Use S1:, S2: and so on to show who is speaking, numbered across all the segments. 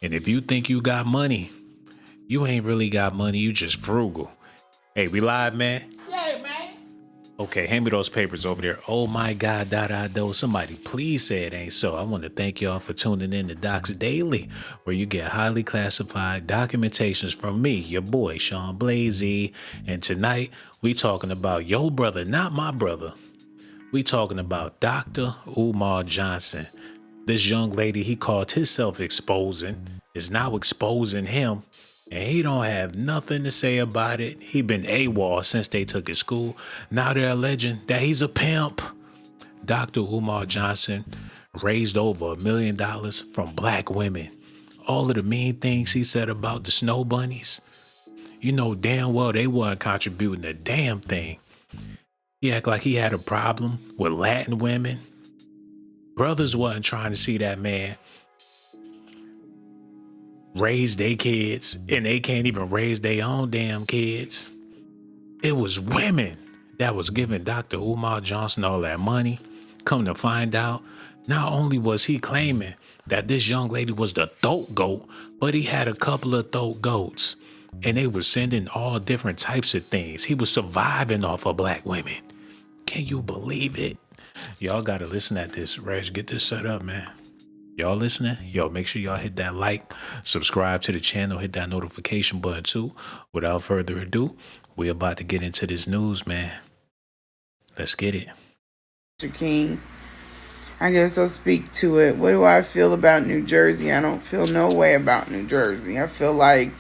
S1: And if you think you got money, you ain't really got money. You just frugal. Hey, we live, man?
S2: Yeah, man.
S1: Okay, hand me those papers over there. Oh my God, somebody please say it ain't so. I want to thank y'all for tuning in to DOCZ Daily, where you get highly classified documentations from me, your boy, Sean Blasey. And tonight, we talking about your brother, not my brother. We talking about Dr. Umar Johnson. This young lady he called himself exposing is now exposing him, and he don't have nothing to say about it. He been AWOL since they took his school. Now they're alleging that he's a pimp. Dr. Umar Johnson raised over $1 million from black women. All of the mean things he said about the snow bunnies, you know damn well they wasn't contributing a damn thing. He act like he had a problem with Latin women. Brothers wasn't trying to see that man raise their kids, and they can't even raise their own damn kids. It was women that was giving Dr. Umar Johnson all that money. Come to find out, not only was he claiming that this young lady was the throat goat, but he had a couple of throat goats, and they were sending all different types of things. He was surviving off of black women. Can you believe it? Y'all gotta listen at this. Reg, get this set up, man. Y'all listening? Yo, make sure y'all hit that like, subscribe to the channel, hit that notification button too. Without further ado, we're about to get into this news, man. Let's get it.
S2: Mr. King, I guess I'll speak to it. What do I feel about New Jersey? I don't feel no way about New Jersey. I feel like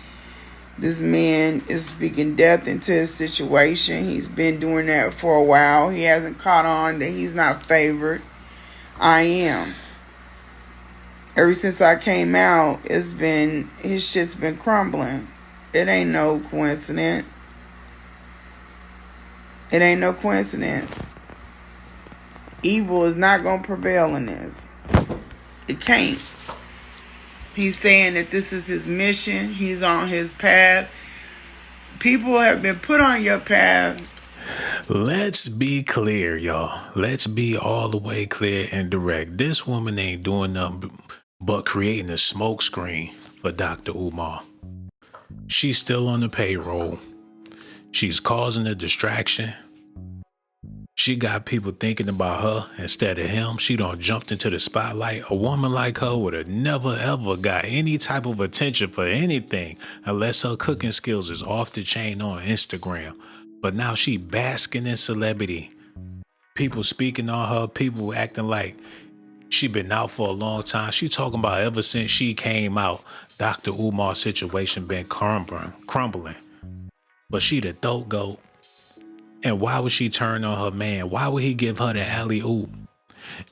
S2: this man is speaking death into his situation. He's been doing that for a while. He hasn't caught on that he's not favored. I am. Ever since I came out, his shit's been crumbling. It ain't no coincidence. It ain't no coincidence. Evil is not going to prevail in this. It can't. He's saying that this is his mission. He's on his path. People have been put on your path.
S1: Let's be clear, y'all. Let's be all the way clear and direct. This woman ain't doing nothing but creating a smoke screen for Dr. Umar. She's still on the payroll. She's causing a distraction. She got people thinking about her instead of him. She done jumped into the spotlight. A woman like her would have never ever got any type of attention for anything unless her cooking skills is off the chain on Instagram. But now she basking in celebrity. People speaking on her, people acting like she been out for a long time. She talking about ever since she came out, Dr. Umar's situation been crumbling. But she the throat goat. And why would she turn on her man? Why would he give her the alley-oop?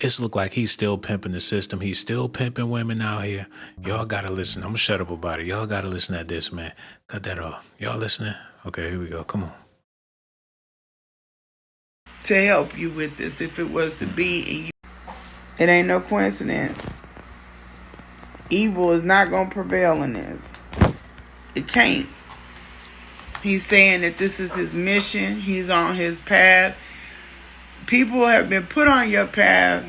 S1: It's look like he's still pimping the system. He's still pimping women out here. Y'all gotta listen. I'm gonna shut up about it. Y'all gotta listen at this, man. Cut that off. Y'all listening? Okay, here we go. Come on.
S2: To help you with this, if it was to be, it ain't no coincidence. Evil is not going to prevail in this. It can't. He's saying that this is his mission. He's on his path. People have been put on your path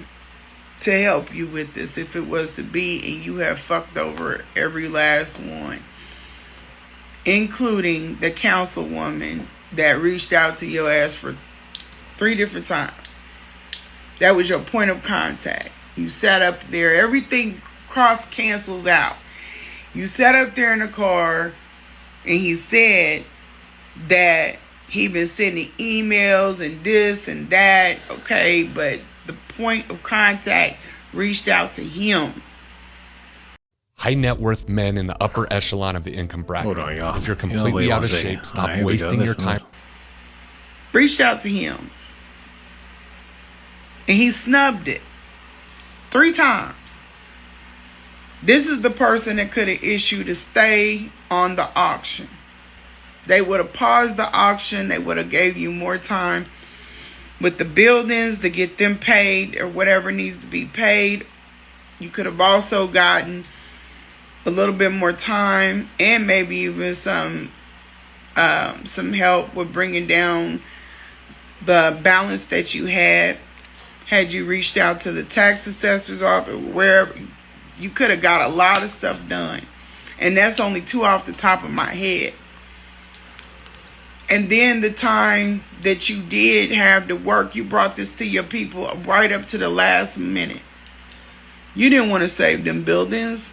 S2: to help you with this, if it was to be, and you have fucked over every last one, including the councilwoman that reached out to your ass for 3 different times. That was your point of contact. You sat up there. Everything cross cancels out. You sat up there in the car, and he said that he been sending emails and this and that. Okay, but the point of contact reached out to him.
S3: High net worth men in the upper echelon of the income bracket.
S1: Hold on, y'all.
S3: If you're completely out of shape, stop wasting your time.
S2: Reached out to him. And he snubbed it 3 times. This is the person that could have issued a stay on the auction. They would have paused the auction. They would have gave you more time with the buildings to get them paid or whatever needs to be paid. You could have also gotten a little bit more time and maybe even some help with bringing down the balance that you had you reached out to the tax assessor's office, wherever, You could have got a lot of stuff done. And that's only 2 off the top of my head. And then the time that you did have to work, you brought this to your people right up to the last minute. You didn't want to save them buildings.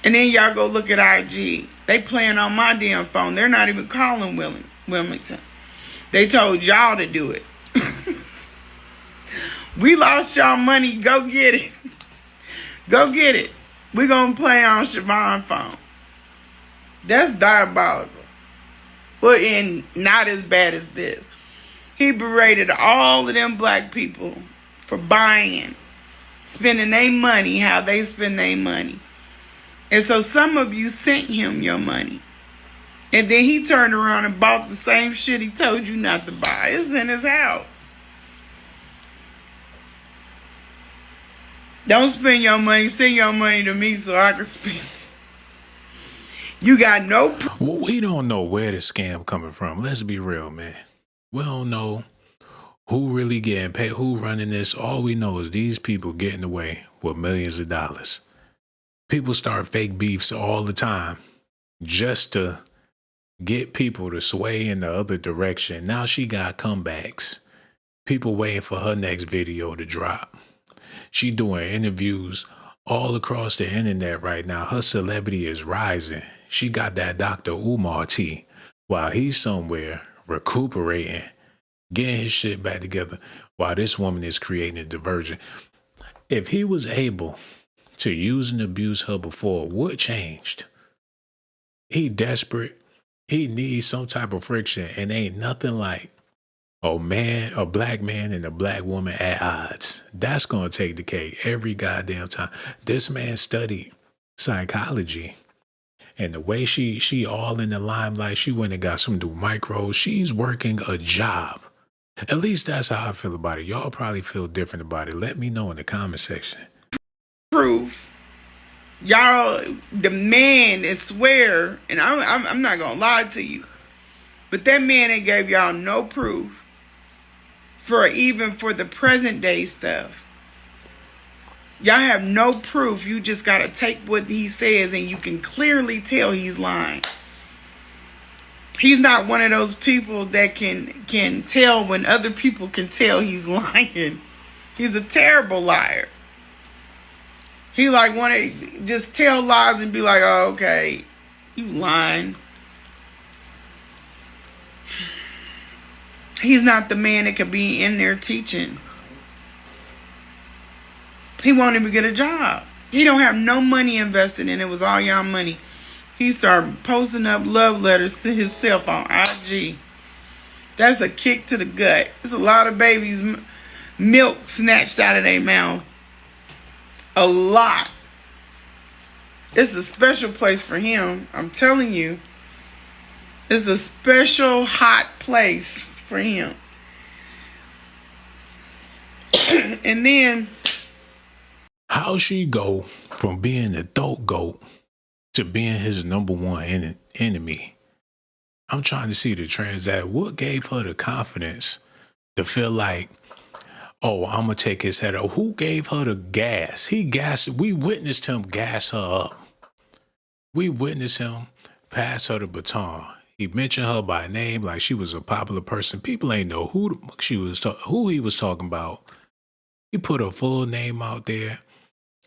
S2: And then y'all go look at IG. They playing on my damn phone. They're not even calling Wilmington. They told y'all to do it. We lost y'all money. Go get it. Go get it. We're going to play on Siobhan's phone. That's diabolical. Well, and not as bad as this. He berated all of them black people for buying, spending their money, how they spend their money. And so some of you sent him your money. And then he turned around and bought the same shit he told you not to buy. It's in his house. Don't spend your money. Send your money to me so I can spend it. You got no...
S1: Well, we don't know where the scam coming from. Let's be real, man. We don't know who really getting paid, who running this. All we know is these people getting away with millions of dollars. People start fake beefs all the time just to get people to sway in the other direction. Now she got comebacks. People waiting for her next video to drop. She doing interviews all across the internet right now. Her celebrity is rising. She got that Dr. Umar tea while he's somewhere recuperating, getting his shit back together while this woman is creating a diversion. If he was able to use and abuse her before, what changed? He desperate. He needs some type of friction, and ain't nothing like a black man and a black woman at odds. That's gonna take the cake every goddamn time. This man studied psychology, and the way she all in the limelight, she went and got some new micros. She's working a job. At least that's how I feel about it. Y'all probably feel different about it. Let me know in the comment section.
S2: Proof. Y'all, the man is swear, and I'm not gonna lie to you, but that man ain't gave y'all no proof for the present day stuff. Y'all have no proof. You just gotta take what he says, and you can clearly tell he's lying. He's not one of those people that can tell when other people can tell he's lying. He's a terrible liar. He like want to just tell lies and be like, oh, okay, you lying. He's not the man that could be in there teaching. He won't even get a job. He don't have no money invested in it. It was all y'all money. He started posting up love letters to himself on IG. That's a kick to the gut. It's a lot of babies' milk snatched out of their mouth. A lot. It's a special place for him. I'm telling you. It's a special hot place for him. And then,
S1: how she go from being the dope goat to being his number one enemy? I'm trying to see the transact. What gave her the confidence to feel like, oh, I'm gonna take his head off? Who gave her the gas? He gassed. We witnessed him gas her up. We witnessed him pass her the baton. He mentioned her by name like she was a popular person. People ain't know who the fuck who he was talking about. He put her full name out there.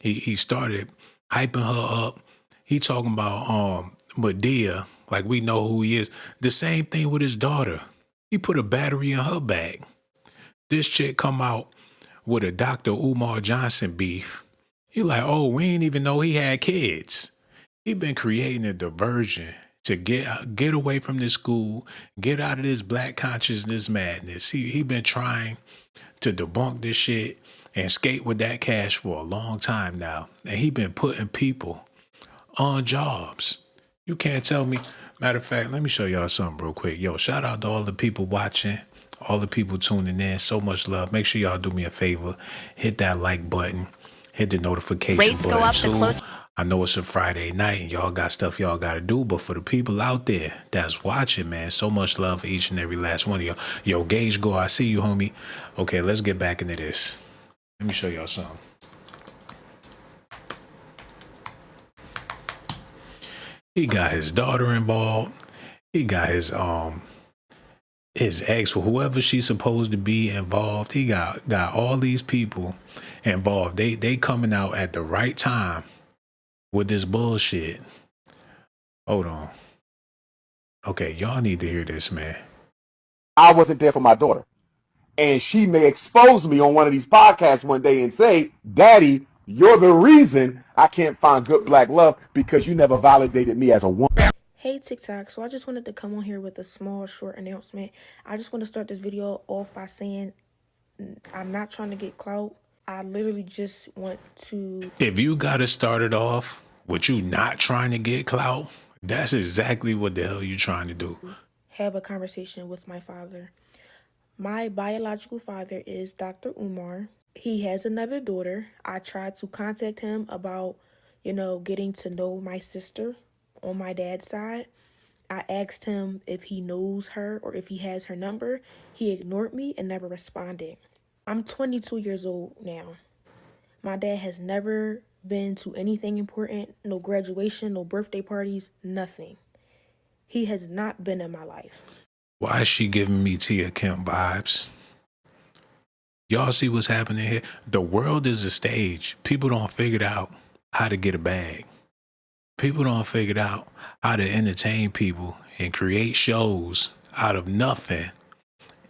S1: He started hyping her up. He talking about Medea like we know who he is. The same thing with his daughter. He put a battery in her back. This chick come out with a Dr. Umar Johnson beef. He like, oh, we ain't even know he had kids. He been creating a diversion to get away from this school, get out of this black consciousness madness. He been trying to debunk this shit and skate with that cash for a long time now. And he been putting people on jobs. You can't tell me. Matter of fact, let me show y'all something real quick. Yo, shout out to all the people watching, all the people tuning in. So much love. Make sure y'all do me a favor. Hit that like button. Hit the notification
S4: Rates
S1: button.
S4: go up the closer.
S1: I know it's a Friday night and y'all got stuff y'all got to do, but for the people out there that's watching, man, so much love for each and every last one of y'all. Yo, Gage Go, I see you, homie. Okay, let's get back into this. Let me show y'all something. He got his daughter involved. He got his ex or whoever she's supposed to be involved. He got all these people involved. They coming out at the right time with this bullshit. Hold on. Okay, y'all need to hear this, man.
S4: I wasn't there for my daughter. And she may expose me on one of these podcasts one day and say, Daddy, you're the reason I can't find good black love because you never validated me as a woman.
S5: Hey TikTok, so I just wanted to come on here with a small short announcement. I just want to start this video off by saying I'm not trying to get clout. I literally just want to...
S1: If you gotta start it off with you not trying to get clout, that's exactly what the hell you trying to do.
S5: have a conversation with my father. My biological father is Dr. Umar. He has another daughter. I tried to contact him about, getting to know my sister on my dad's side. I asked him if he knows her or if he has her number. He ignored me and never responded. I'm 22 years old now. My dad has never been to anything important, no graduation, no birthday parties, nothing. He has not been in my life.
S1: Why is she giving me Tia Kemp vibes? Y'all see what's happening here? The world is a stage. People don't figure out how to get a bag. People don't figure out how to entertain people and create shows out of nothing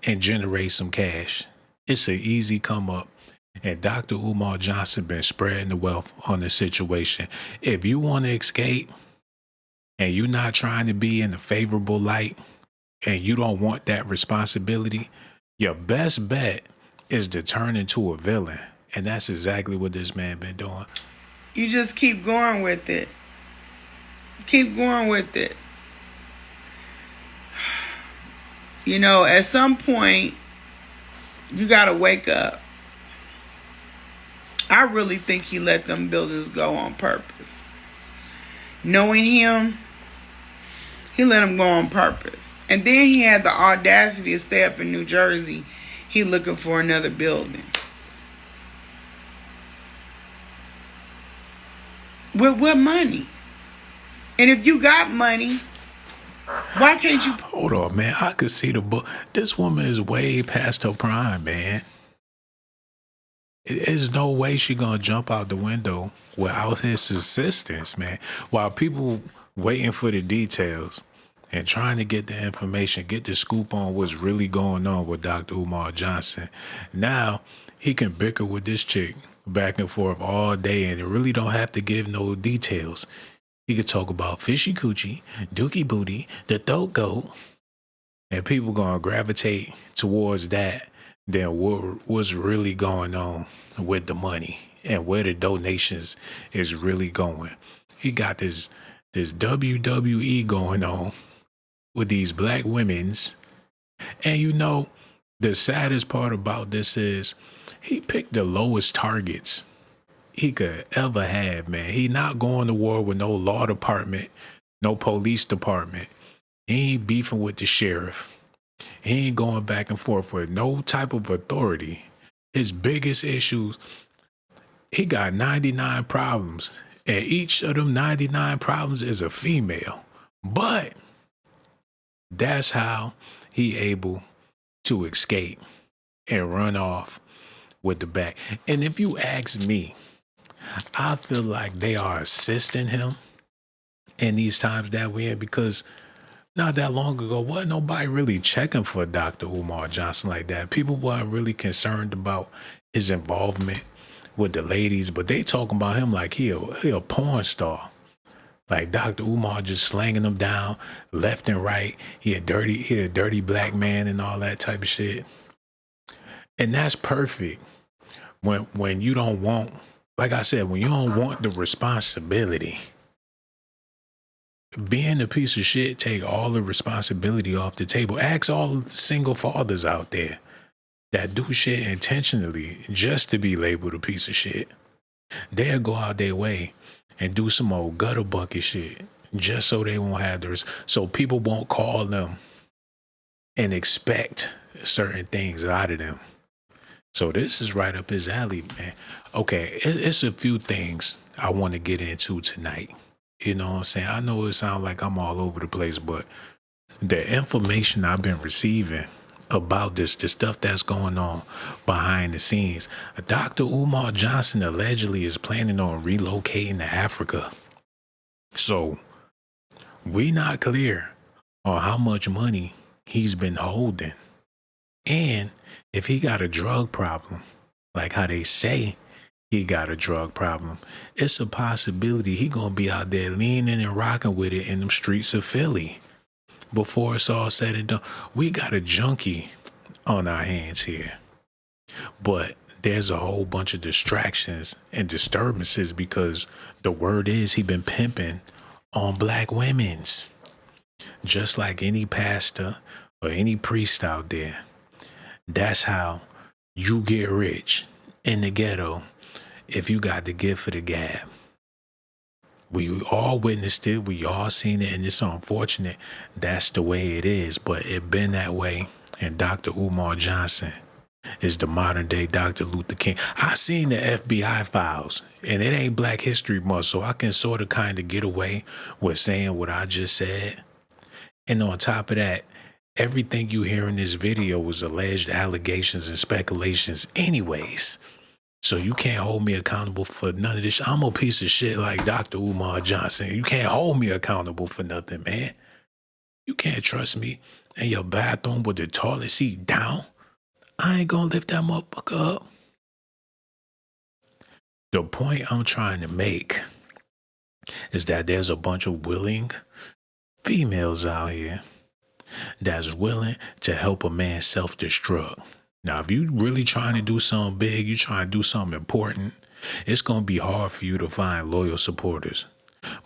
S1: and generate some cash. It's an easy come up. And Dr. Umar Johnson been spreading the wealth on the situation. If you want to escape and you're not trying to be in a favorable light and you don't want that responsibility, your best bet is to turn into a villain. And that's exactly what this man been doing.
S2: You just keep going with it. Keep going with it. At some point, you got to wake up. I really think he let them buildings go on purpose. Knowing him, he let them go on purpose. And then he had the audacity to stay up in New Jersey. He looking for another building. With what money? And if you got money, why can't you?
S1: Hold on, man. I could see the book. This woman is way past her prime, man. There's no way she gonna jump out the window without his assistance, man. While people waiting for the details and trying to get the information, get the scoop on what's really going on with Dr. Umar Johnson. Now he can bicker with this chick back and forth all day and it really don't have to give no details. He could talk about fishy coochie, dookie booty, the throat goat, and people gonna gravitate towards that than what's really going on with the money and where the donations is really going. He got this WWE going on with these black women's. And the saddest part about this is he picked the lowest targets he could ever have, man. He not going to war with no law department, no police department. He ain't beefing with the sheriff. He ain't going back and forth with no type of authority. His biggest issues, he got 99 problems, and each of them 99 problems is a female. But that's how he able to escape and run off with the bag. And if you ask me, I feel like they are assisting him in these times that we're in because not that long ago, wasn't nobody really checking for Dr. Umar Johnson like that. People weren't really concerned about his involvement with the ladies, but they talking about him like he a porn star. Like Dr. Umar just slanging them down left and right. He a dirty black man and all that type of shit. And that's perfect when you don't want, like I said, when you don't want the responsibility. Being a piece of shit, take all the responsibility off the table. Ask all the single fathers out there that do shit intentionally just to be labeled a piece of shit. They'll go out their way and do some old gutter bucket shit just so they won't have theirs, so people won't call them and expect certain things out of them. So this is right up his alley, man. Okay, it's a few things I want to get into tonight. You know what I'm saying? I know it sounds like I'm all over the place, but the information I've been receiving about this, the stuff that's going on behind the scenes, Dr. Umar Johnson allegedly is planning on relocating to Africa. So we not clear on how much money he's been holding. And if he got a drug problem, like how they say he got a drug problem, it's a possibility he gonna be out there leaning and rocking with it in them streets of Philly. Before it's all said and done, we got a junkie on our hands here. But there's a whole bunch of distractions and disturbances because the word is he been pimping on black women's. Just like any pastor or any priest out there. That's how you get rich in the ghetto if you got the gift for the gab. We all witnessed it. We all seen it, and it's unfortunate. That's the way it is, but it been that way. And Dr. Umar Johnson is the modern day Dr. Luther King. I seen the FBI files, and it ain't Black History Month, so I can sort of kind of get away with saying what I just said. And on top of that, everything you hear in this video was alleged allegations and speculations anyways. So you can't hold me accountable for none of this. I'm a piece of shit like Dr. Umar Johnson. You can't hold me accountable for nothing, man. You can't trust me in your bathroom with the toilet seat down. I ain't gonna lift that motherfucker up. The point I'm trying to make is that there's a bunch of willing females out here that's willing to help a man self-destruct. Now, if you really trying to do something big, you trying to do something important, it's going to be hard for you to find loyal supporters.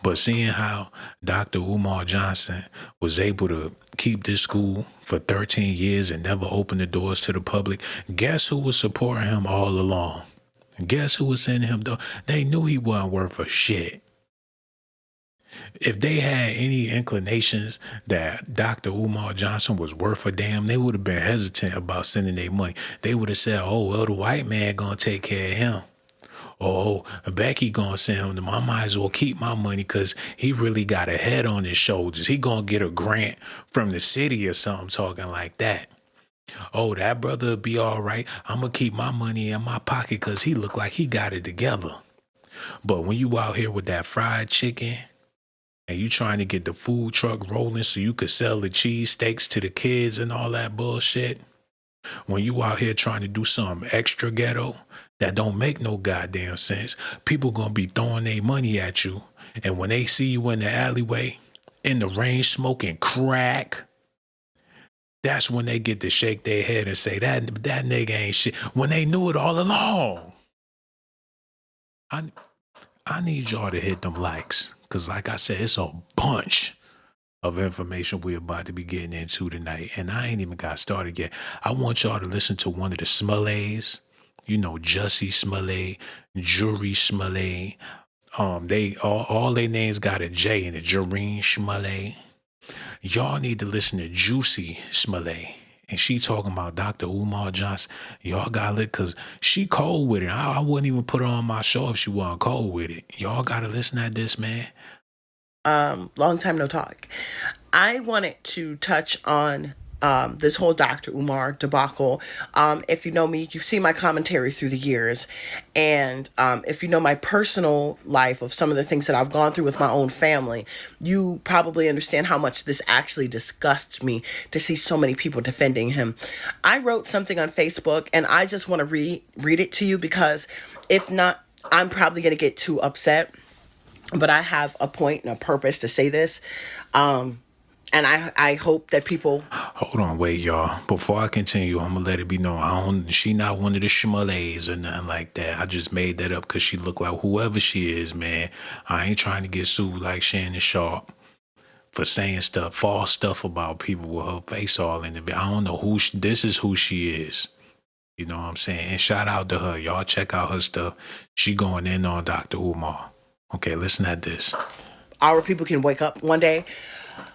S1: But seeing how Dr. Umar Johnson was able to keep this school for 13 years and never open the doors to the public, guess who was supporting him all along? Guess who was sending him? They knew he wasn't worth a shit. If they had any inclinations that Dr. Umar Johnson was worth a damn, they would have been hesitant about sending their money. They would have said, oh, well, the white man gonna take care of him. Oh, Becky gonna send him. I might as well keep my money because he really got a head on his shoulders. He gonna get a grant from the city or something talking like that. Oh, that brother will be all right. I'm gonna keep my money in my pocket because he look like he got it together. But when you out here with that fried chicken, and you trying to get the food truck rolling so you could sell the cheesesteaks to the kids and all that bullshit, when you out here trying to do something extra ghetto that don't make no goddamn sense, people gonna be throwing their money at you. And when they see you in the alleyway, in the rain smoking crack, that's when they get to shake their head and say, that nigga ain't shit, when they knew it all along. I need y'all to hit them likes. Because like I said, it's a bunch of information we're about to be getting into tonight. And I ain't even got started yet. I want y'all to listen to one of the Smollets. You know, Jussie Smollett, Jury Smollett. They all their names got a J in it. Jareen Smollett. Y'all need to listen to Juicy Smollett. And she talking about Dr. Umar Johnson. Y'all got lit because she cold with it. I wouldn't even put her on my show if she wasn't cold with it. Y'all got to listen at this, man.
S6: Long time no talk. I wanted to touch on this whole Dr. Umar debacle. If you know me, you've seen my commentary through the years. And if you know my personal life of some of the things that I've gone through with my own family, you probably understand how much this actually disgusts me to see so many people defending him. I wrote something on Facebook, and I just want to read it to you because if not, I'm probably going to get too upset. But I have a point and a purpose to say this. And I hope that people...
S1: Hold on, wait, y'all. Before I continue, I'm going to let it be known. She not one of the Schmalays or nothing like that. I just made that up because she look like whoever she is, man. I ain't trying to get sued like Shannon Sharp for saying stuff, false stuff about people with her face all in it. I don't know who this is who she is. You know what I'm saying? And shout out to her. Y'all check out her stuff. She going in on Dr. Umar. Okay, listen at this.
S6: Our people can wake up one day.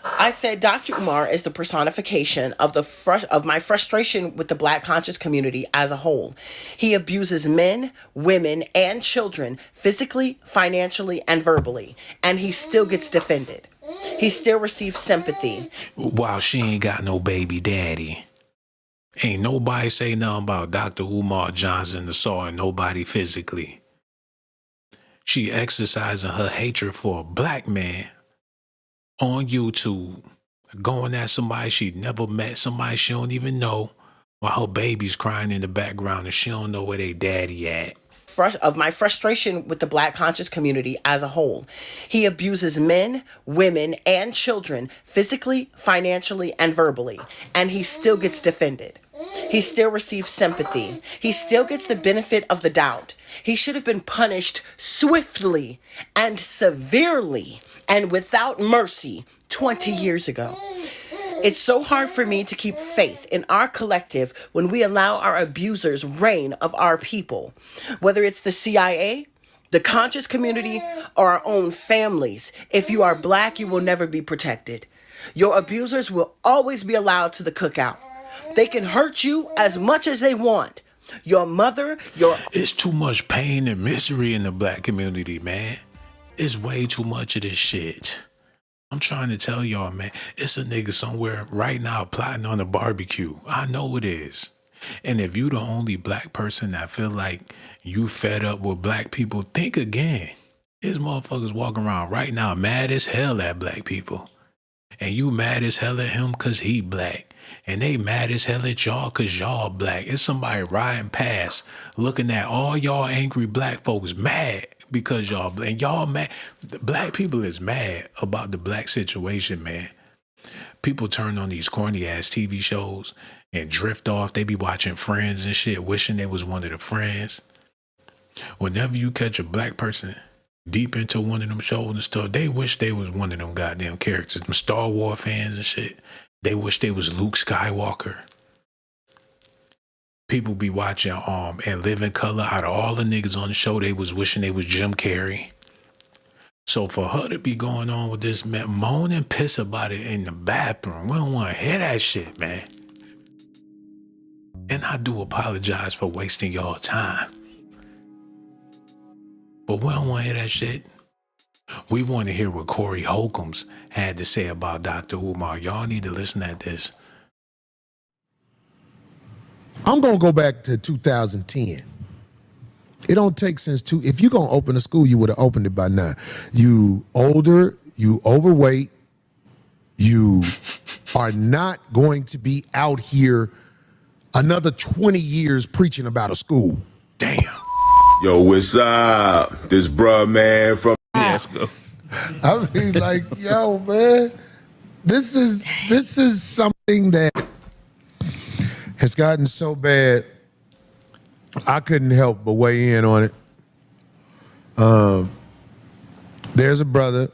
S6: I said Dr. Umar is the personification of of my frustration with the Black conscious community as a whole. He abuses men, women, and children physically, financially, and verbally, and he still gets defended. He still receives sympathy.
S1: While she ain't got no baby daddy. Ain't nobody say nothing about Dr. Umar Johnson assaulting nobody physically. She exercising her hatred for a black man on YouTube, going at somebody she never met, somebody she don't even know, while her baby's crying in the background and she don't know where they daddy at.
S6: Of my frustration with the Black conscious community as a whole. He abuses men, women, and children physically, financially, and verbally, and he still gets defended. He still receives sympathy. He still gets the benefit of the doubt. He should have been punished swiftly and severely and without mercy 20 years ago. It's so hard for me to keep faith in our collective when we allow our abusers reign of our people. Whether it's the CIA, the conscious community, or our own families. If you are Black, you will never be protected. Your abusers will always be allowed to the cookout. They can hurt you as much as they want. Your mother,
S1: It's too much pain and misery in the Black community, man. It's way too much of this shit. I'm trying to tell y'all, man, it's a nigga somewhere right now plotting on a barbecue. I know it is. And if you the only Black person that feel like you fed up with Black people, think again. There's motherfuckers walking around right now mad as hell at Black people. And you mad as hell at him cause he Black. And they mad as hell at y'all cause y'all Black. It's somebody riding past looking at all y'all angry Black folks mad because y'all Black. And y'all mad. Black people is mad about the Black situation, man. People turn on these corny ass TV shows and drift off. They be watching Friends and shit, wishing they was one of the friends. Whenever you catch a Black person deep into one of them shows and stuff, they wish they was one of them goddamn characters. Them Star Wars fans and shit. They wish they was Luke Skywalker. People be watching and Live in Color. Out of all the niggas on the show, they was wishing they was Jim Carrey. So for her to be going on with this, man, moan and piss about it in the bathroom, we don't want to hear that shit, man. And I do apologize for wasting y'all time. But we don't want to hear that shit. We want to hear what Corey Holcombs had to say about Dr. Umar. Y'all need to listen at this.
S7: I'm going to go back to 2010. It don't take since if you're going to open a school, you would have opened it by now. You older, you overweight, you are not going to be out here another 20 years preaching about a school.
S1: Damn.
S8: Yo, what's up? This bruh, man, from...
S9: Yeah, let's go.
S7: I mean, like, yo, man, this is something that has gotten so bad, I couldn't help but weigh in on it. There's a brother,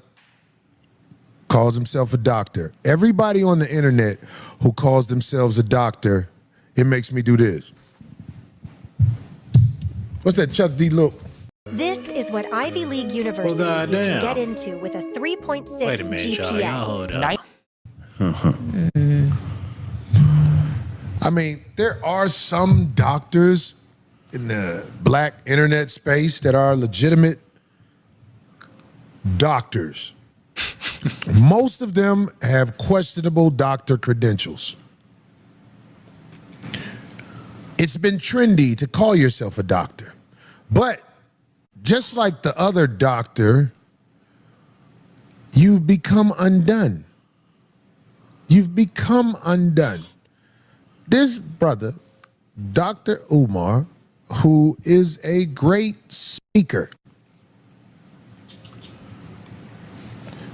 S7: calls himself a doctor. Everybody on the internet who calls themselves a doctor, it makes me do this. What's that, Chuck D. look?
S10: This is what Ivy League universities you can get into with a 3.6
S1: Wait a minute,
S10: GPA.
S1: y'all hold up.
S7: I mean, there are some doctors in the Black internet space that are legitimate doctors. Most of them have questionable doctor credentials. It's been trendy to call yourself a doctor. But just like the other doctor, you've become undone. You've become undone. This brother, Dr. Umar, who is a great speaker,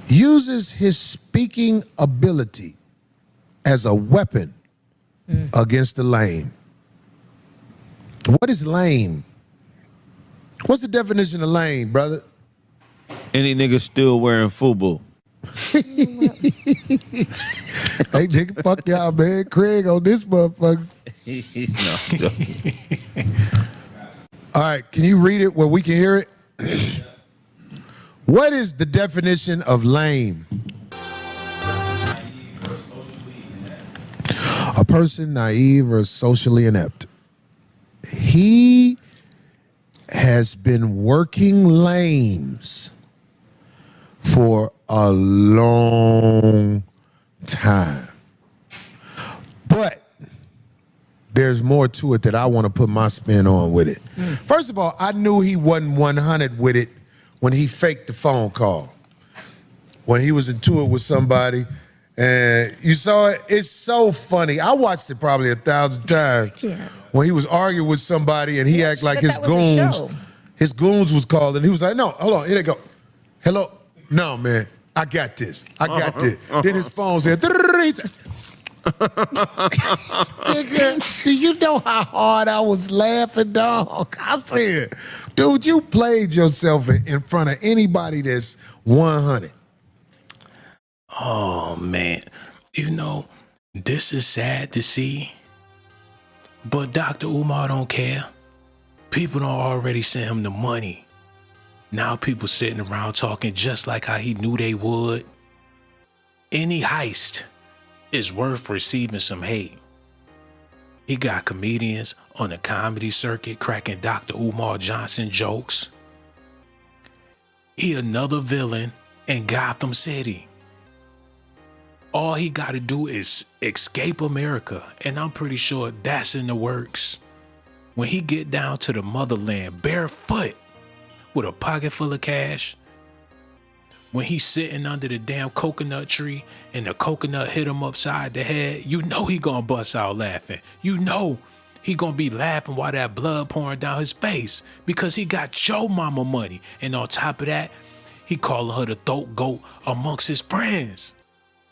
S7: uses his speaking ability as a weapon against the lame. What is lame? What's the definition of lame, brother?
S9: Any nigga still wearing FUBU.
S7: Hey, nigga, fuck y'all, man. Craig on this motherfucker.
S9: No,
S7: All right, can you read it where we can hear it? What is the definition of lame? a person naive or socially inept. He has been working lames for a long time. But there's more to it that I want to put my spin on with it. First of all, I knew he wasn't 100 with it when he faked the phone call. When he was into it with somebody, and you saw it, it's so funny. I watched it probably 1,000 times.
S11: Yeah.
S7: When he was arguing with somebody and he acted like his goons was calling. He was like, no, hold on, here they go. Hello? No, man, I got this. I got this. Then his phone's there. Nigga, do you know how hard I was laughing, dog? I said, dude, you played yourself in front of anybody that's 100.
S1: Oh, man. You know, this is sad to see, but Dr. Umar don't care. People don't already send him the money. Now people sitting around talking just like how he knew they would. Any heist is worth receiving some hate. He got comedians on the comedy circuit cracking Dr. Umar Johnson jokes. He another villain in Gotham City. All he got to do is escape America, and I'm pretty sure that's in the works. When he get down to the motherland barefoot with a pocket full of cash, when he's sitting under the damn coconut tree and the coconut hit him upside the head, you know he gonna bust out laughing. You know he gonna be laughing while that blood pouring down his face because he got your mama money. And on top of that, he calling her the throat goat amongst his friends.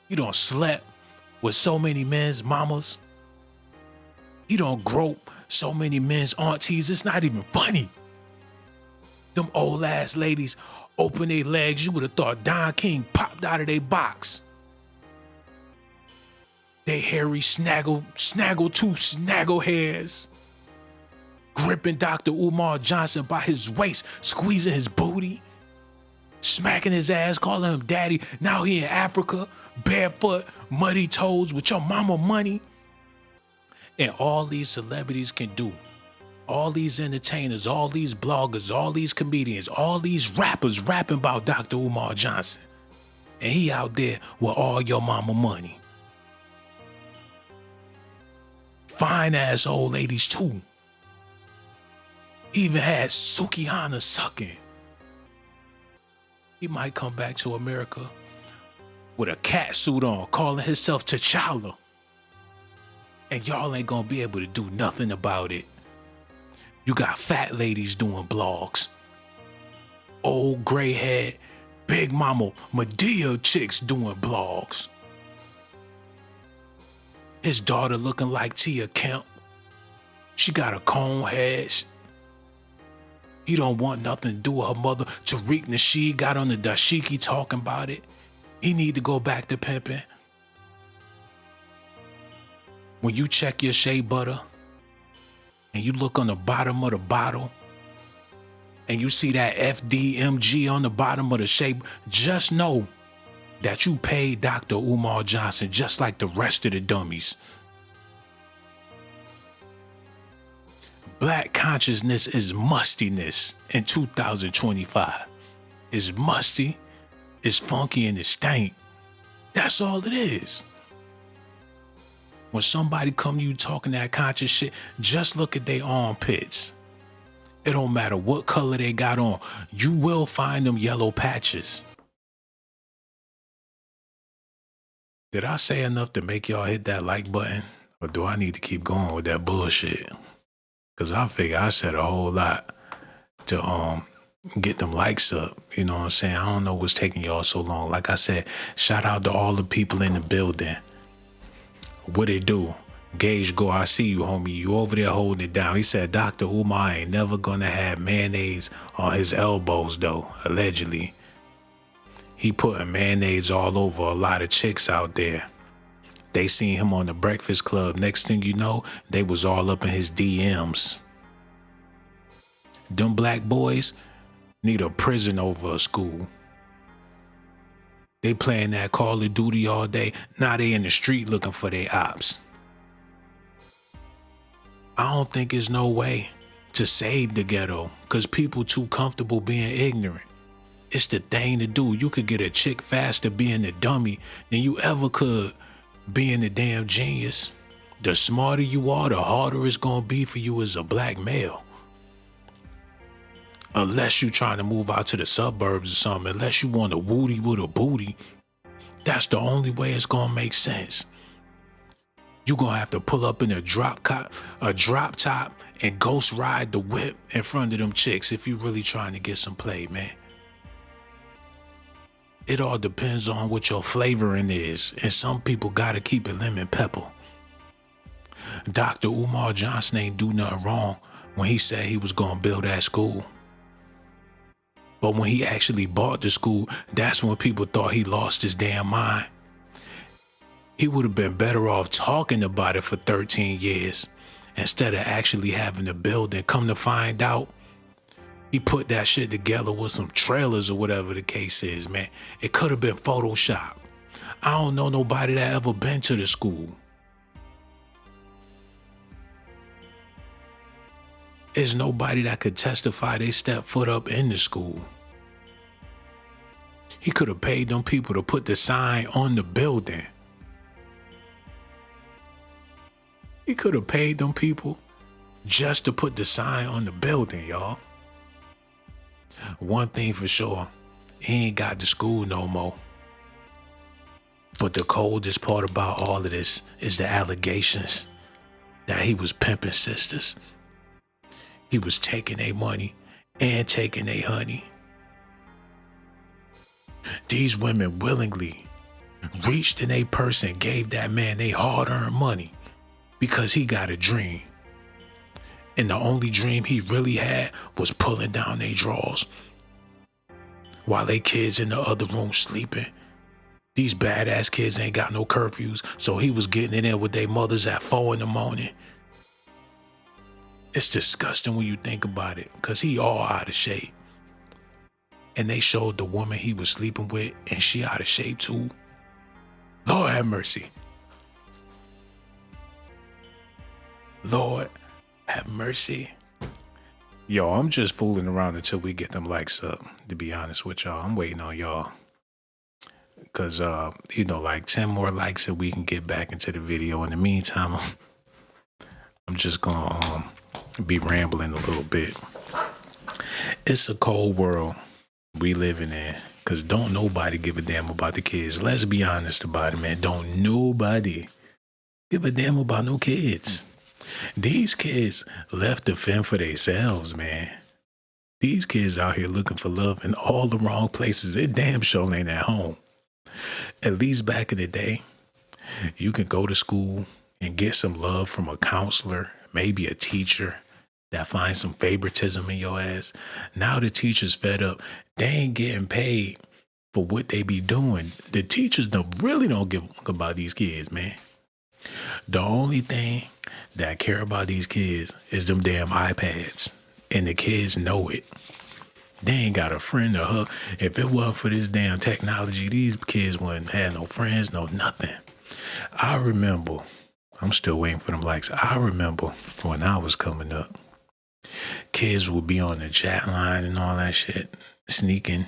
S1: He done slept with so many men's mamas. He done grope so many men's aunties, it's not even funny. Them old ass ladies open their legs, you would have thought Don King popped out of their box. They hairy snaggle hairs, gripping Dr. Umar Johnson by his waist, squeezing his booty, smacking his ass, calling him daddy. Now he in Africa, barefoot, muddy toes with your mama money. And all these celebrities can do, all these entertainers, all these bloggers, all these comedians, all these rappers rapping about Dr. Umar Johnson. And he out there with all your mama money. Fine ass old ladies too. He even had Sukihana sucking. He might come back to America with a cat suit on, calling himself T'Challa. And y'all ain't gonna be able to do nothing about it. You got fat ladies doing blogs. Old gray head, big mama, Medea chicks doing blogs. His daughter looking like Tia Kemp. She got a cone head. He don't want nothing to do with her mother. Tariq Nasheed got on the dashiki talking about it. He need to go back to pimping. When you check your shea butter and you look on the bottom of the bottle and you see that FDMG on the bottom of the shea, just know that you paid Dr. Umar Johnson just like the rest of the dummies. Black consciousness is mustiness in 2025. It's musty, it's funky, and it's stank. That's all it is. When somebody come to you talking that conscious shit, just look at their armpits. It don't matter what color they got on. You will find them yellow patches. Did I say enough to make y'all hit that like button? Or do I need to keep going with that bullshit? Because I figure I said a whole lot to get them likes up. You know what I'm saying? I don't know what's taking y'all so long. Like I said, shout out to all the people in the building. What it do? Gage go, I see you, homie. You over there holding it down. He said Dr. Umar ain't never gonna have mayonnaise on his elbows though, allegedly. He putting mayonnaise all over a lot of chicks out there. They seen him on the Breakfast Club. Next thing you know, they was all up in his DMs. Them black boys need a prison over a school. They playing that Call of Duty all day. Now they in the street looking for their ops. I don't think there's no way to save the ghetto because people too comfortable being ignorant. It's the thing to do. You could get a chick faster being the dummy than you ever could being the damn genius. The smarter you are, the harder it's gonna be for you as a black male. Unless you trying to move out to the suburbs or something, unless you want a woody with a booty, that's the only way it's gonna make sense. You gonna have to pull up in a drop top and ghost ride the whip in front of them chicks if you really trying to get some play, man. It all depends on what your flavoring is, and some people gotta keep it lemon pepper. Dr. Umar Johnson ain't do nothing wrong when he said he was gonna build that school. But when he actually bought the school, that's when people thought he lost his damn mind. He would have been better off talking about it for 13 years instead of actually having the building. Come to find out, he put that shit together with some trailers or whatever the case is, man. It could have been Photoshop. I don't know nobody that ever been to the school. There's nobody that could testify they stepped foot up in the school. He could have paid them people to put the sign on the building. He could have paid them people just to put the sign on the building, y'all. One thing for sure, he ain't got the school no more. But the coldest part about all of this is the allegations that he was pimping sisters. He was taking their money and taking their honey. These women willingly reached in a purse and gave that man their hard-earned money because he got a dream. And the only dream he really had was pulling down their drawers while they kids in the other room sleeping. These badass kids ain't got no curfews, so he was getting it in with their mothers at 4 in the morning. It's disgusting when you think about it, because he all out of shape. And they showed the woman he was sleeping with, and she out of shape too. Lord have mercy. Lord have mercy. Yo, I'm just fooling around until we get them likes up, to be honest with y'all. I'm waiting on y'all. Because, like 10 more likes and we can get back into the video. In the meantime, I'm just going to be rambling a little bit. It's a cold world we living in, because don't nobody give a damn about the kids. Let's be honest about it, man. Don't nobody give a damn about no kids. These kids left to fend for themselves, man. These kids out here looking for love in all the wrong places. It damn sure ain't at home. At least back in the day, you can go to school and get some love from a counselor, maybe a teacher that finds some favoritism in your ass. Now the teachers fed up. They ain't getting paid for what they be doing. The teachers really don't give a fuck about these kids, man. The only thing that care about these kids is them damn iPads. And the kids know it. They ain't got a friend to hug. If it wasn't for this damn technology, these kids wouldn't have no friends, no nothing. I remember, I'm still waiting for them likes. I remember when I was coming up, kids would be on the chat line and all that shit, sneaking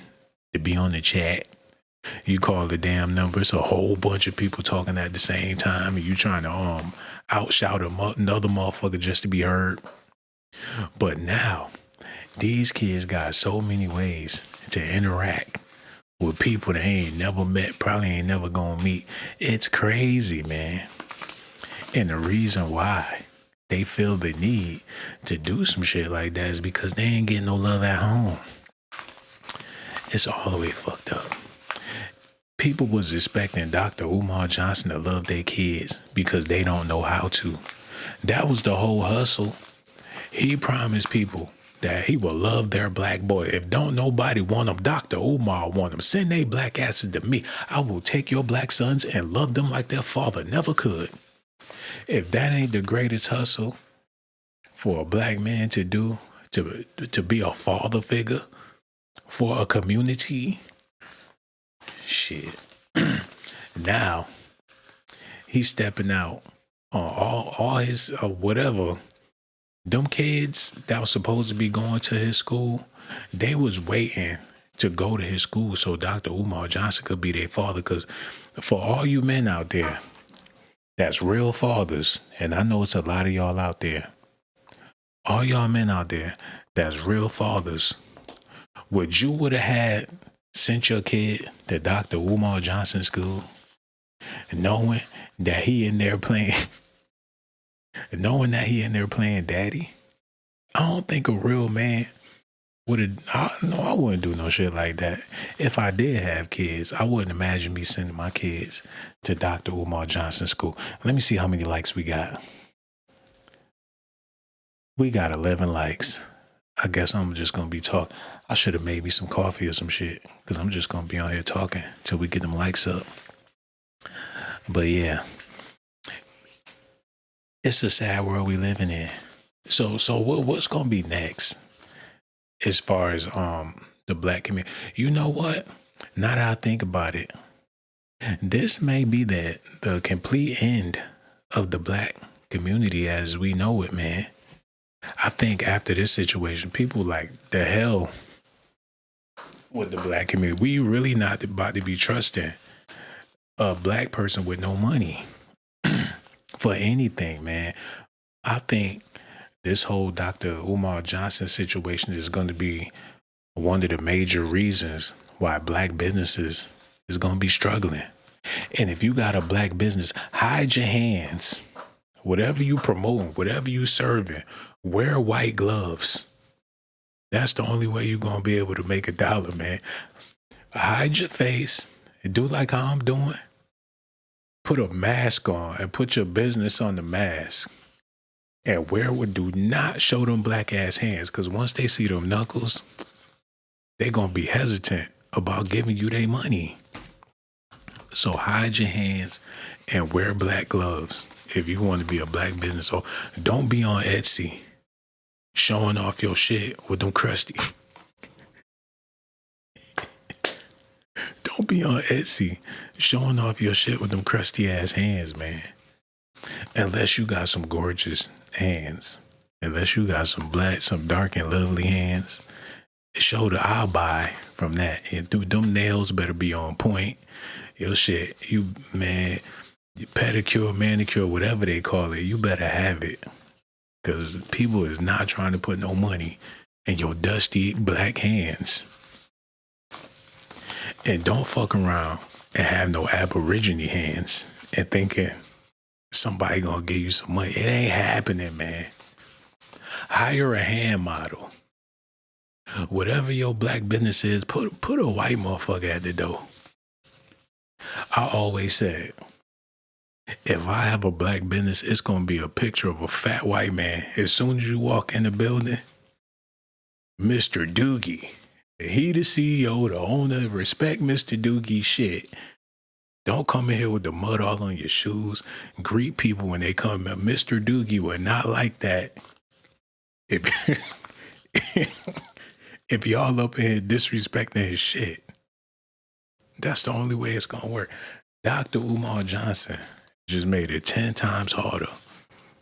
S1: to be on the chat. You call the damn numbers, a whole bunch of people talking at the same time, and you trying to outshout another motherfucker just to be heard. But now, these kids got so many ways to interact with people they ain't never met, probably ain't never gonna meet. It's crazy, man. And the reason why they feel the need to do some shit like that is because they ain't getting no love at home. It's all the way fucked up. People was expecting Dr. Umar Johnson to love their kids because they don't know how to. That was the whole hustle. He promised people that he will love their black boy. If don't nobody want them, Dr. Umar want them. Send they black asses to me. I will take your black sons and love them like their father never could. If that ain't the greatest hustle for a black man to do, to be a father figure for a community, shit. Now, he's stepping out on all his whatever Them kids that was supposed to be going to his school, they was waiting to go to his school so Dr. Umar Johnson could be their father. Because for all you men out there that's real fathers, and I know it's a lot of y'all out there, all y'all men out there that's real fathers, would you would have had sent your kid to Dr. Umar Johnson school knowing that he in there playing daddy? I don't think a real man would have. No, I wouldn't do no shit like that. If I did have kids, I wouldn't imagine me sending my kids to Dr. Umar Johnson school. Let me see how many likes we got. We got 11 likes. I guess I'm just going to be talking. I should have made me some coffee or some shit, because I'm just going to be on here talking till we get them likes up. But yeah, it's a sad world we living in. So what's going to be next as far as the black community? You know what? Now that I think about it, this may be the complete end of the black community as we know it, man. I think after this situation, people like, the hell with the black community. We really not about to be trusting a black person with no money for anything, man. I think this whole Dr. Umar Johnson situation is going to be one of the major reasons why black businesses is going to be struggling. And if you got a black business, hide your hands. Whatever you promoting, whatever you serving, wear white gloves. That's the only way you're going to be able to make $1, man. Hide your face and do like how I'm doing. Put a mask on and put your business on the mask. And do not show them black ass hands, because once they see them knuckles, they're going to be hesitant about giving you their money. So hide your hands and wear black gloves if you want to be a black business. So don't be on Etsy showing off your shit with them crusty. Don't be on Etsy showing off your shit with them crusty ass hands, man. Unless you got some gorgeous hands. Unless you got some dark and lovely hands. Show the I'll buy from that. And them nails better be on point. Your shit, man, pedicure, manicure, whatever they call it, you better have it. Because people is not trying to put no money in your dusty black hands. And don't fuck around and have no Aborigine hands and thinking somebody gonna give you some money. It ain't happening, man. Hire a hand model. Whatever your black business is, put a white motherfucker at the door. I always said, if I have a black business, it's going to be a picture of a fat white man. As soon as you walk in the building, Mr. Doogie, he the CEO, the owner, respect Mr. Doogie's shit. Don't come in here with the mud all on your shoes. Greet people when they come in. Mr. Doogie would not like that. If y'all up in here disrespecting his shit. That's the only way it's going to work. Dr. Umar Johnson just made it 10 times harder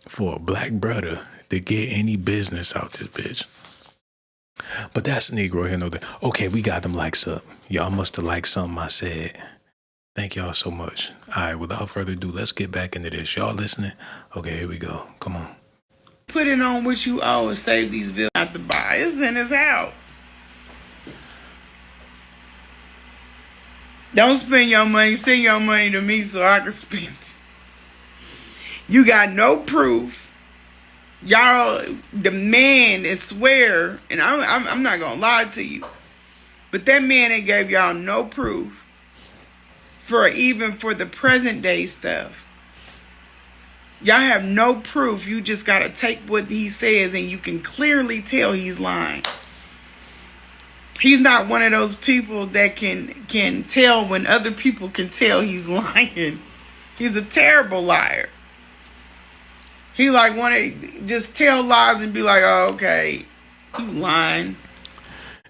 S1: for a black brother to get any business out this bitch. But that's Negro here, no that. Okay, we got them likes up. Y'all must have liked something I said. Thank y'all so much. All right, without further ado, let's get back into this. Y'all listening? Okay, here we go. Come on.
S2: Put it on what you owe and save these bills not to buy. It's in his house. Don't spend your money. Send your money to me so I can spend it. You got no proof. Y'all, the man is swear, and I'm not gonna lie to you, but that man ain't gave y'all no proof for the present day stuff. Y'all have no proof. You just gotta take what he says, and you can clearly tell he's lying. He's not one of those people that can tell when other people can tell he's lying. He's a terrible liar. He like want to just tell lies and be like, oh, okay, you lying.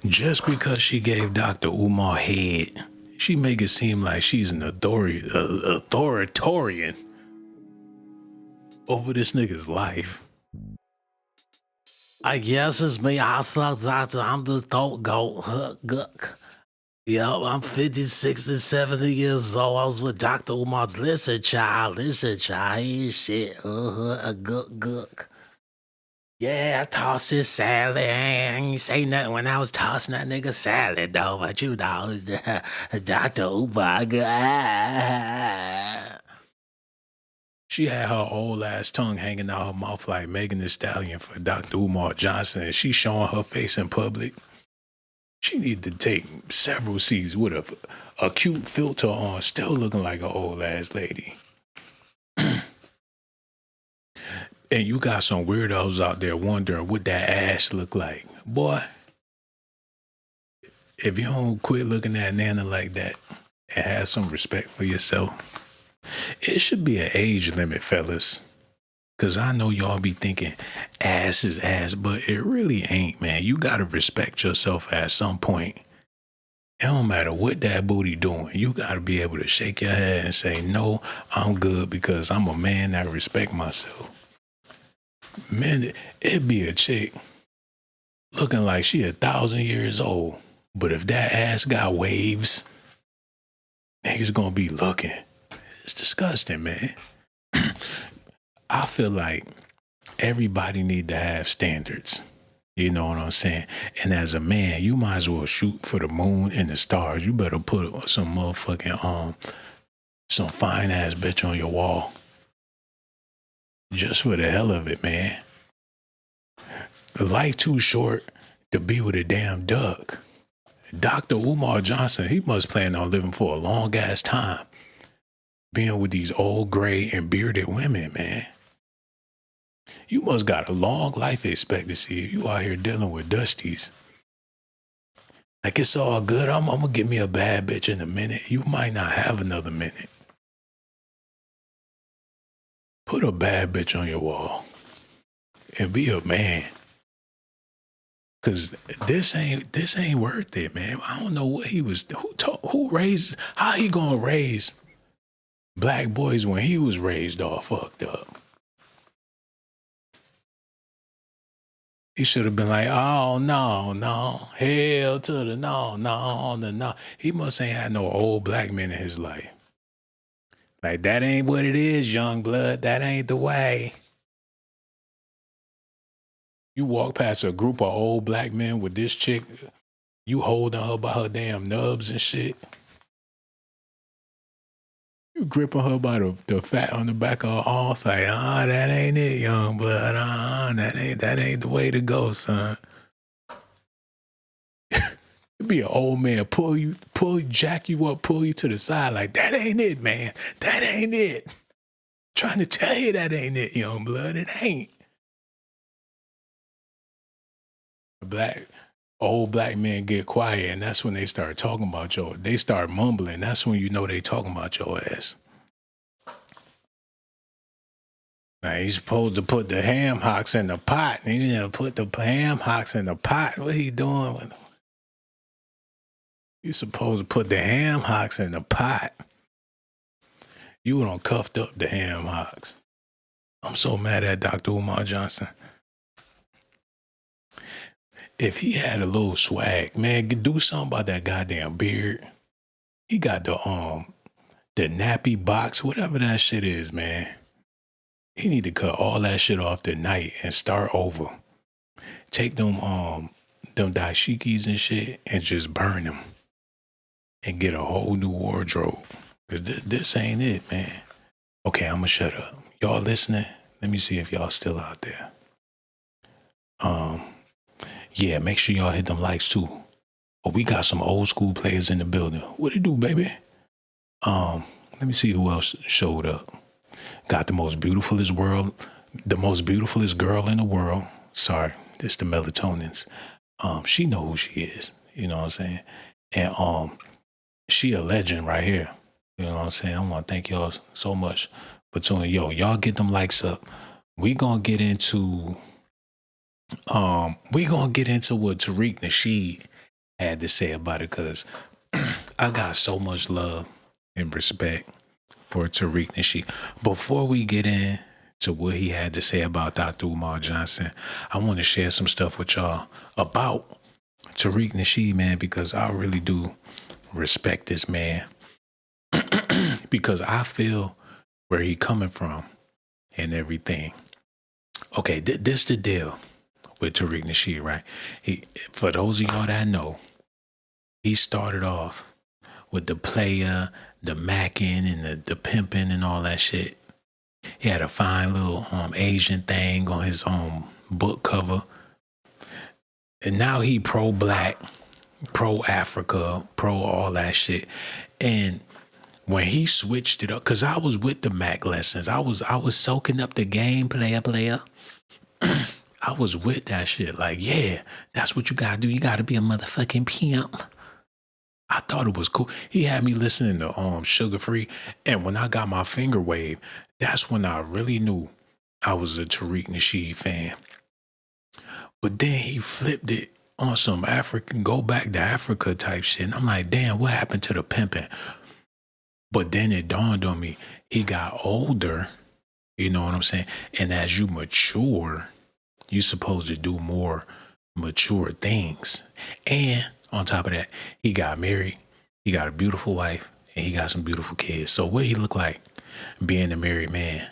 S1: Just because she gave Dr. Umar head, she make it seem like she's an authoritarian over this nigga's life. I guess it's me. I'm the throat goat. Yep, I'm 50, 60, 70 years old. I was with Dr. Umar's listen, child. Listen, child. He ain't shit. A gook. Yeah, I tossed his salad. I ain't say nothing when I was tossing that nigga salad, though. But you know, Dr. Umar. She had her old ass tongue hanging out her mouth like Megan Thee Stallion for Dr. Umar Johnson. And she showing her face in public. She need to take several seats with a cute filter on, still looking like an old ass lady. And you got some weirdos out there wondering what that ass look like. Boy, if you don't quit looking at Nana like that and have some respect for yourself, it should be an age limit, fellas. Because I know y'all be thinking ass is ass, but it really ain't, man. You got to respect yourself at some point. It don't matter what that booty doing. You got to be able to shake your head and say, no, I'm good because I'm a man that respect myself. Man, it'd be a chick looking like she 1,000 years old. But if that ass got waves, niggas gonna be looking. It's disgusting, man. I feel like everybody need to have standards. You know what I'm saying? And as a man, you might as well shoot for the moon and the stars. You better put some motherfucking, some fine ass bitch on your wall. Just for the hell of it, man. Life too short to be with a damn duck. Dr. Umar Johnson, he must plan on living for a long ass time. Being with these old gray and bearded women, man. You must got a long life expectancy if you out here dealing with dusties. Like, it's all good. I'm gonna get me a bad bitch in a minute. You might not have another minute. Put a bad bitch on your wall and be a man. Cause this ain't worth it, man. I don't know what he was, how he gonna raise black boys when he was raised all fucked up. He should have been like, oh, no, hell to the no. He must ain't had no old black men in his life. Like, that ain't what it is, young blood. That ain't the way. You walk past a group of old black men with this chick, you holding her by her damn nubs and shit. You gripping her by the fat on the back of her arms, like, that ain't it, young blood. That ain't the way to go, son. Be an old man, jack you up, pull you to the side, like, that ain't it, man. That ain't it. Trying to tell you that ain't it, young blood. It ain't. Old black men get quiet, and that's when they start talking about they start mumbling. That's when you know they talking about your ass. Now, he's supposed to put the ham hocks in the pot. And you know, put the ham hocks in the pot. What he doing with them? You supposed to put the ham hocks in the pot. You done cuffed up the ham hocks. I'm so mad at Dr. Umar Johnson. If he had a little swag, man, do something about that goddamn beard. He got the nappy box, whatever that shit is, man. He need to cut all that shit off tonight and start over. Take them dashikis and shit and just burn them. And get a whole new wardrobe. Cause this ain't it, man. Okay, I'ma shut up. Y'all listening? Let me see if y'all still out there. Yeah, make sure y'all hit them likes too. Oh, we got some old school players in the building. What it do, baby? Let me see who else showed up. Got the most beautifulest girl in the world. Sorry, it's the Melatonins. She know who she is. You know what I'm saying? And she a legend right here. You know what I'm saying? I want to thank y'all so much for tuning. Y'all get them likes up. We gonna get into what Tariq Nasheed had to say about it, because I got so much love and respect for Tariq Nasheed. Before we get into to what he had to say about Dr. Umar Johnson, I want to share some stuff with y'all about Tariq Nasheed, man, because I really do respect this man because I feel where he coming from and everything. Okay, this the deal with Tariq Nasheed, right? For those of y'all that know, he started off with the player, the macking, and the pimping and all that shit. He had a fine little Asian thing on his book cover. And now he pro-black, pro-Africa, pro all that shit. And when he switched it up, because I was with the Mac lessons. I was soaking up the game, player. I was with that shit. Like, yeah, that's what you gotta do. You gotta be a motherfucking pimp. I thought it was cool. He had me listening to Sugar Free. And when I got my finger wave, that's when I really knew I was a Tariq Nasheed fan. But then he flipped it on some African, go back to Africa type shit. And I'm like, damn, what happened to the pimping? But then it dawned on me, he got older, you know what I'm saying? And as you mature, you're supposed to do more mature things. And on top of that, he got married, he got a beautiful wife, and he got some beautiful kids. So what he look like being a married man,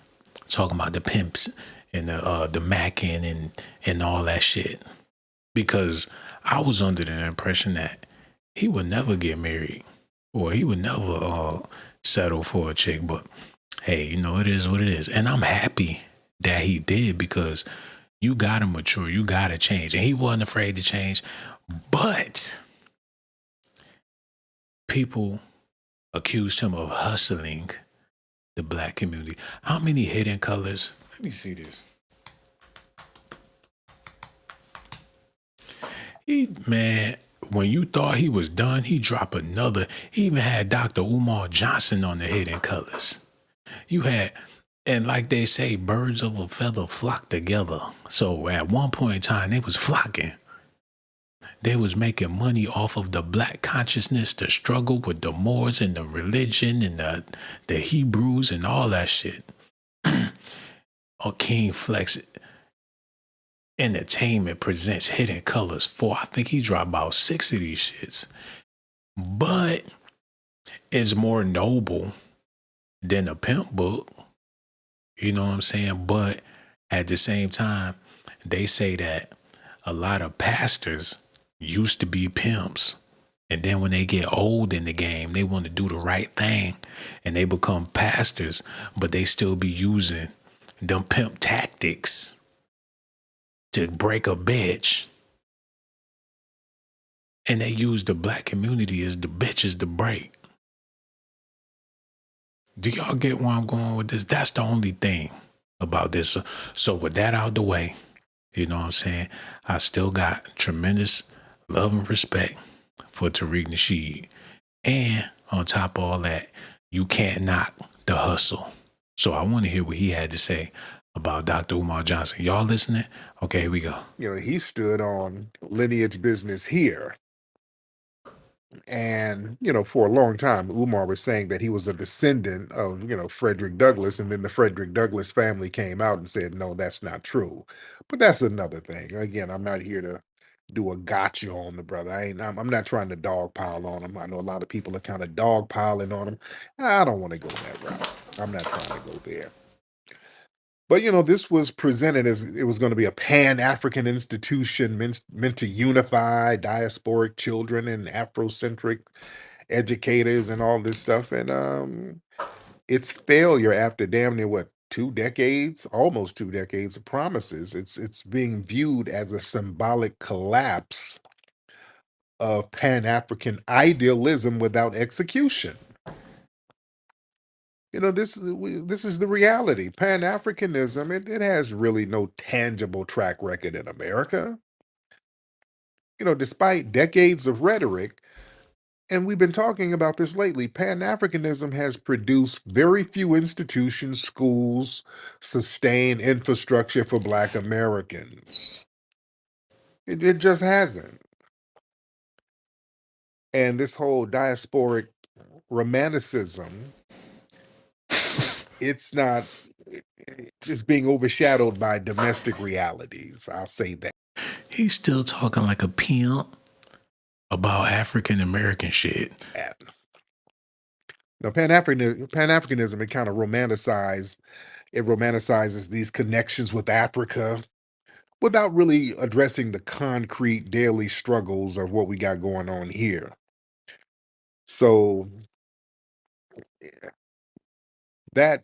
S1: talking about the pimps and the macking and all that shit. Because I was under the impression that he would never get married or he would never settle for a chick. But hey, you know, it is what it is. And I'm happy that he did because you gotta mature, you gotta change. And he wasn't afraid to change. But people accused him of hustling the black community. How many hidden colors? Let me see this. Man, when you thought he was done, he dropped another. He even had Dr. Umar Johnson on the Hidden Colors. You had, and like they say, birds of a feather flock together. So at one point in time, they was flocking. They was making money off of the black consciousness, the struggle with the Moors and the religion and the Hebrews and all that shit. Or King Flex Entertainment presents Hidden Colors 4. I think he dropped about 6 of these shits. But it's more noble than a pimp book. You know what I'm saying? But at the same time, they say that a lot of pastors used to be pimps. And then when they get old in the game, they want to do the right thing and they become pastors, but they still be using them pimp tactics to break a bitch. And they use the black community as the bitches to break. Do y'all get where I'm going with this? That's the only thing about this. So with that out the way, you know what I'm saying? I still got tremendous love and respect for Tariq Nasheed. And on top of all that, you can't knock the hustle. So I want to hear what he had to say about Dr. Umar Johnson. Y'all listening? Okay, here we go.
S11: You know, he stood on lineage business here. And, you know, for a long time, Umar was saying that he was a descendant of, you know, Frederick Douglass. And then the Frederick Douglass family came out and said, no, that's not true. But that's another thing. Again, I'm not here to do a gotcha on the brother. I'm not trying to dogpile on him. I know a lot of people are kind of dogpiling on him. I don't want to go that route. I'm not trying to go there. But, you know, this was presented as it was going to be a pan-African institution meant to unify diasporic children and Afrocentric educators and all this stuff. And its failure after damn near, what, 2 decades, almost 2 decades of promises, it's being viewed as a symbolic collapse of pan-African idealism without execution. You know, this is the reality. Pan-Africanism, it has really no tangible track record in America. You know, despite decades of rhetoric, and we've been talking about this lately, Pan-Africanism has produced very few institutions, schools, sustained infrastructure for Black Americans. It just hasn't. And this whole diasporic romanticism, it's not is being overshadowed by domestic realities. I'll say that.
S1: He's still talking like a pimp about African American shit.
S11: Now, Pan-Africanism, it kind of romanticizes these connections with Africa without really addressing the concrete daily struggles of what we got going on here. So that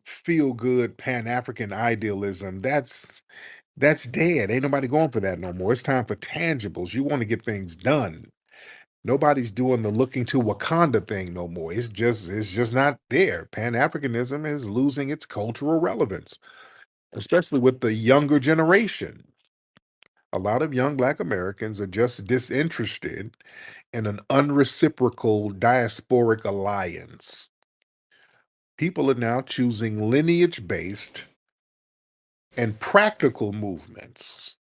S11: feel good Pan-African idealism, that's dead. Ain't nobody going for that no more. It's time for tangibles. You want to get things done. Nobody's doing the looking to Wakanda thing no more. It's just not there. Pan-Africanism is losing its cultural relevance, especially with the younger generation. A lot of young Black Americans are just disinterested in an unreciprocal diasporic alliance. People are now choosing lineage-based and practical movements.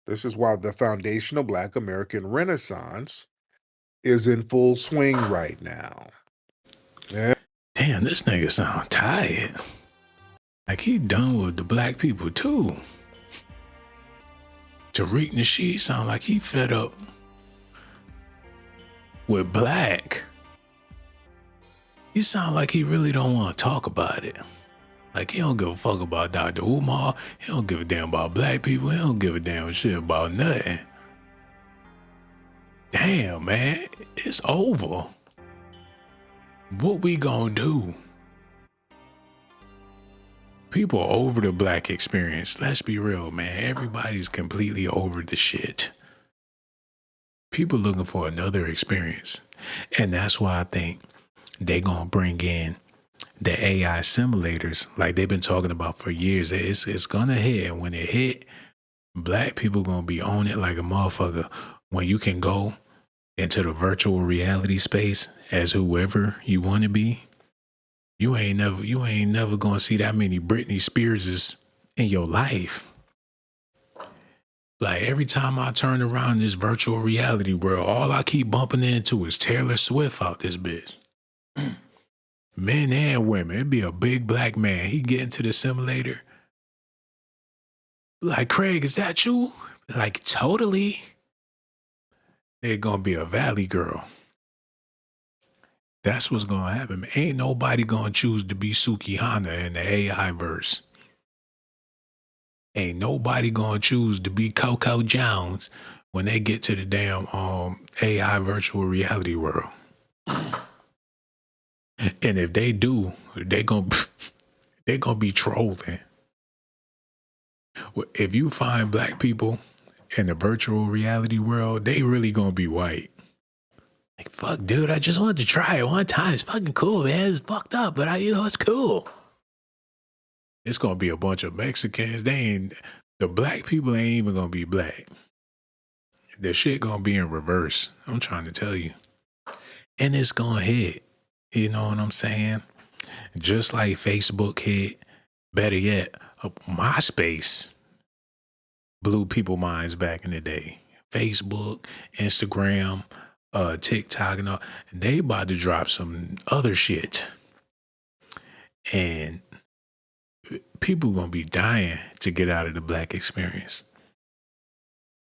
S11: This is why the foundational Black American Renaissance is in full swing right now. Yeah.
S1: Damn, this nigga sound tired. Like he done with the black people too. Tariq Nasheed sound like he fed up with black. He sound like he really don't want to talk about it. Like he don't give a fuck about Dr. Umar. He don't give a damn about black people. He don't give a damn shit about nothing. Damn, man, it's over. What we gonna do? People are over the black experience. Let's be real, man. Everybody's completely over the shit. People looking for another experience. And that's why I think they gonna bring in the AI simulators like they've been talking about for years. It's gonna hit. And when it hit, black people gonna be on it like a motherfucker. When you can go into the virtual reality space as whoever you want to be, you ain't never gonna see that many Britney Spearses in your life. Like every time I turn around this virtual reality world, all I keep bumping into is Taylor Swift out this bitch. Men and women. It'd be a big black man. He get into the simulator. Like, Craig, is that you? Like, totally. They're gonna be a valley girl. That's what's gonna happen. Ain't nobody gonna choose to be Suki Hana in the AI verse. Ain't nobody gonna choose to be Coco Jones when they get to the damn AI virtual reality world. And if they do, they gonna be trolling. If you find black people in the virtual reality world, they really gonna be white. Like, fuck, dude, I just wanted to try it one time. It's fucking cool, man. It's fucked up, but it's cool. It's gonna be a bunch of Mexicans. The black people ain't even gonna be black. The shit gonna be in reverse. I'm trying to tell you. And it's gonna hit. You know what I'm saying? Just like Facebook hit, better yet, MySpace blew people's minds back in the day. Facebook, Instagram, TikTok and all, they about to drop some other shit. And people gonna be dying to get out of the black experience.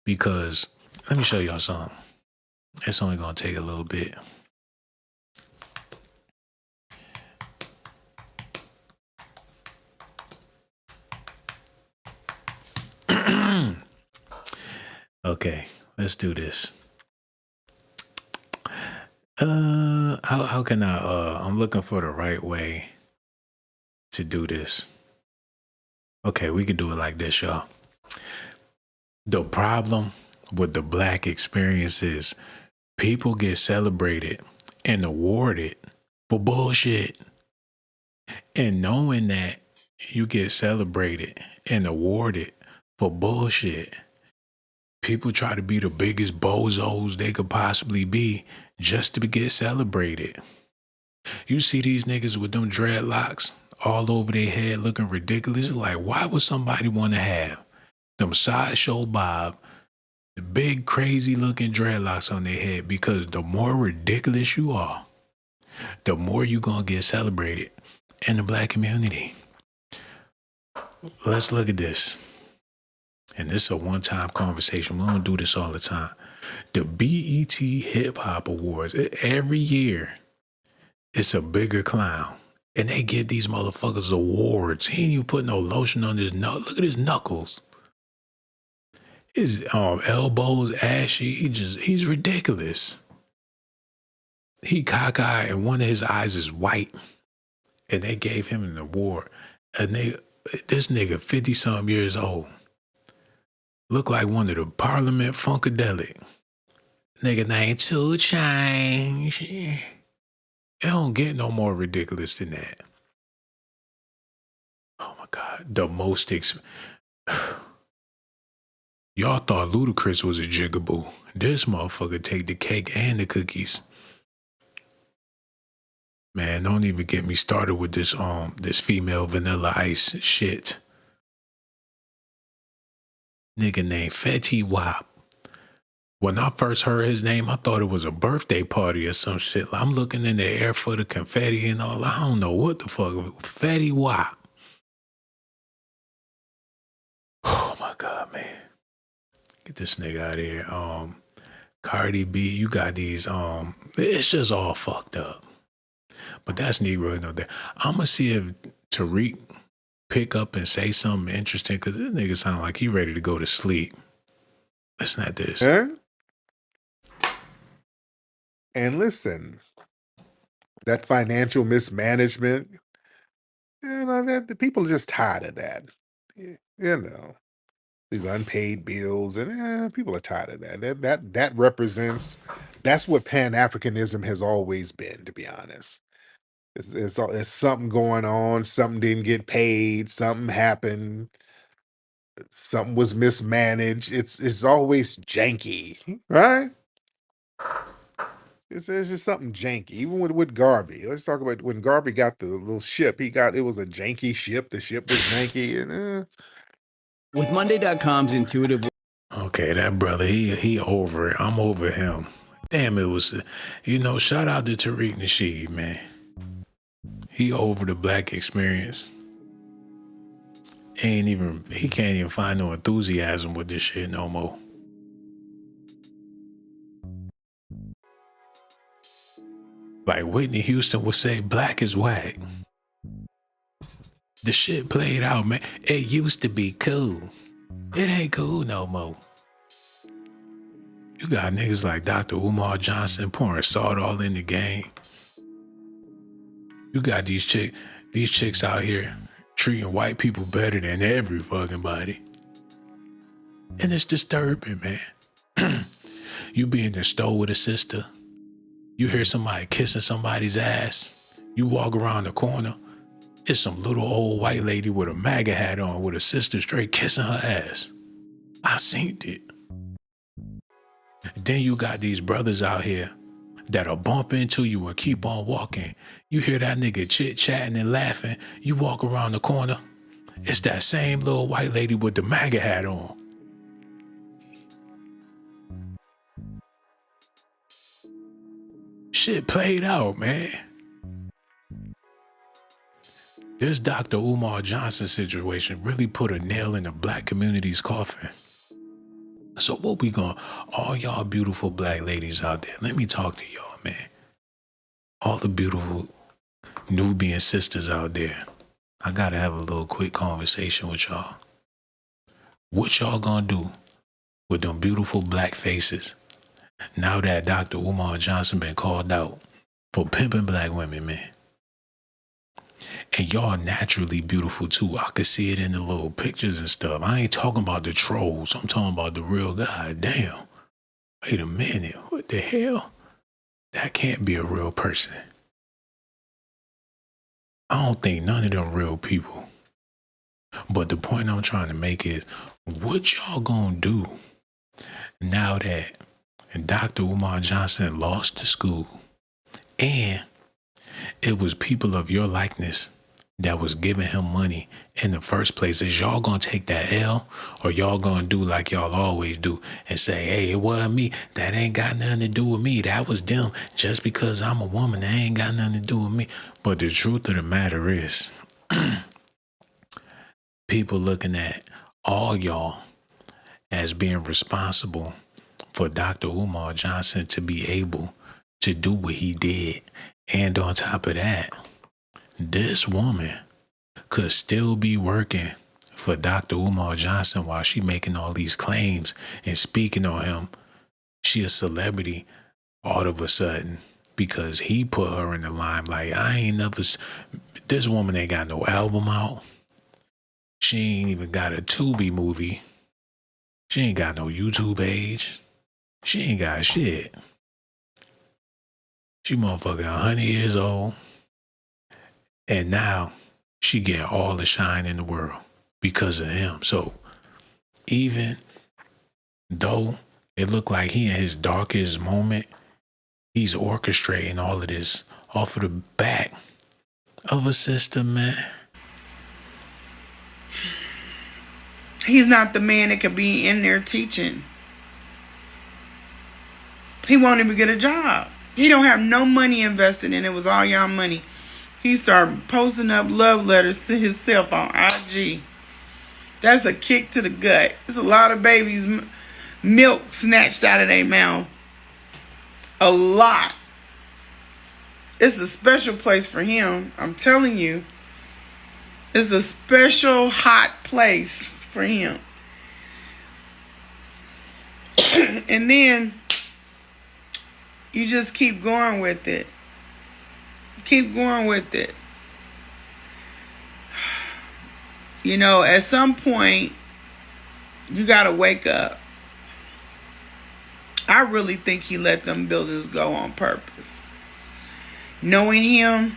S1: Because, let me show y'all something. It's only gonna take a little bit. Okay, let's do this. How can I'm looking for the right way to do this. Okay, we can do it like this, y'all. The problem with the black experience is people get celebrated and awarded for bullshit. And knowing that you get celebrated and awarded for bullshit, people try to be the biggest bozos they could possibly be just to get celebrated. You see these niggas with them dreadlocks all over their head looking ridiculous. Like, why would somebody want to have them sideshow bob, the big crazy looking dreadlocks on their head? Because the more ridiculous you are, the more you gonna get celebrated in the black community. let's look at this. And this is a one-time conversation. We don't do this all the time. The BET Hip Hop Awards, every year, it's a bigger clown. And they give these motherfuckers awards. He ain't even put no lotion on his nose. Look at his knuckles. His elbows ashy. He's ridiculous. He cockeyed and one of his eyes is white. And they gave him an award. And this nigga, 50-something years old, look like one of the Parliament Funkadelic. Nigga named 2 Chainz. It don't get no more ridiculous than that. Oh my God. The most Y'all thought Ludacris was a jigaboo. This motherfucker take the cake and the cookies. Man, don't even get me started with this female Vanilla Ice shit. Nigga named Fetty Wap. When I first heard his name, I thought it was a birthday party or some shit. I'm looking in the air for the confetti and all. I don't know what the fuck. Fetty Wap. Oh my God, man. Get this nigga out of here. Cardi B, you got these, it's just all fucked up. But that's neither here nor there. I'm going to see if Tariq pick up and say something interesting, because this nigga sound like he ready to go to sleep. Listen at this.
S11: Huh? And listen, that financial mismanagement, the people are just tired of that. You know, these unpaid bills, and people are tired of that. That represents, that's what Pan-Africanism has always been, to be honest. It's something going on, something didn't get paid, something happened, something was mismanaged. It's always janky, right? It's just something janky. Even with Garvey. Let's talk about when Garvey got the little ship. It was a janky ship. The ship was janky. And
S12: With Monday.com's intuitive.
S1: Okay, that brother, he over it. I'm over him. Damn, it was, shout out to Tariq Nasheed, man. He over the black experience. He can't even find no enthusiasm with this shit no more. Like Whitney Houston would say, black is whack. The shit played out, man. It used to be cool. It ain't cool no more. You got niggas like Dr. Umar Johnson pouring salt all in the game. You got these chicks out here treating white people better than every fucking body. And it's disturbing, man. You be in the store with a sister. You hear somebody kissing somebody's ass. You walk around the corner. It's some little old white lady with a MAGA hat on with a sister straight kissing her ass. I seen it. Then you got these brothers out here that'll bump into you and keep on walking. You hear that nigga chit-chatting and laughing. You walk around the corner. It's that same little white lady with the MAGA hat on. Shit played out, man. This Dr. Umar Johnson situation really put a nail in the black community's coffin. So what we all y'all beautiful black ladies out there, let me talk to y'all, man. All the beautiful Nubian sisters out there. I gotta have a little quick conversation with y'all. What y'all gonna do with them beautiful black faces now that Dr. Umar Johnson been called out for pimping black women, man? And y'all naturally beautiful too. I could see it in the little pictures and stuff. I ain't talking about the trolls. I'm talking about the real guy. Damn. Wait a minute. What the hell? That can't be a real person. I don't think none of them real people. But the point I'm trying to make is, what y'all gonna do now that Dr. Umar Johnson lost the school and it was people of your likeness that was giving him money in the first place? Is y'all gonna take that L, or y'all gonna do like y'all always do and say, hey, it wasn't me. That ain't got nothing to do with me. That was them. Just because I'm a woman, that ain't got nothing to do with me. But the truth of the matter is, people looking at all y'all as being responsible for Dr. Umar Johnson to be able to do what he did. And on top of that, this woman could still be working for Dr. Umar Johnson while she making all these claims and speaking on him. She a celebrity all of a sudden because he put her in the limelight. This woman ain't got no album out. She ain't even got a Tubi movie. She ain't got no YouTube page. She ain't got shit. She motherfucking 100 years old. And now she get all the shine in the world because of him. So even though it looked like he in his darkest moment, he's orchestrating all of this off of the back of a system, man.
S2: He's not the man that could be in there teaching. He won't even get a job. He don't have no money invested in it. It was all y'all money. He started posting up love letters to himself on IG. That's a kick to the gut. There's a lot of babies' milk snatched out of their mouth. A lot. It's a special place for him. I'm telling you. It's a special hot place for him. And then you just keep going with it. Keep going with it. You know, at some point, you got to wake up. I really think he let them buildings go on purpose. Knowing him,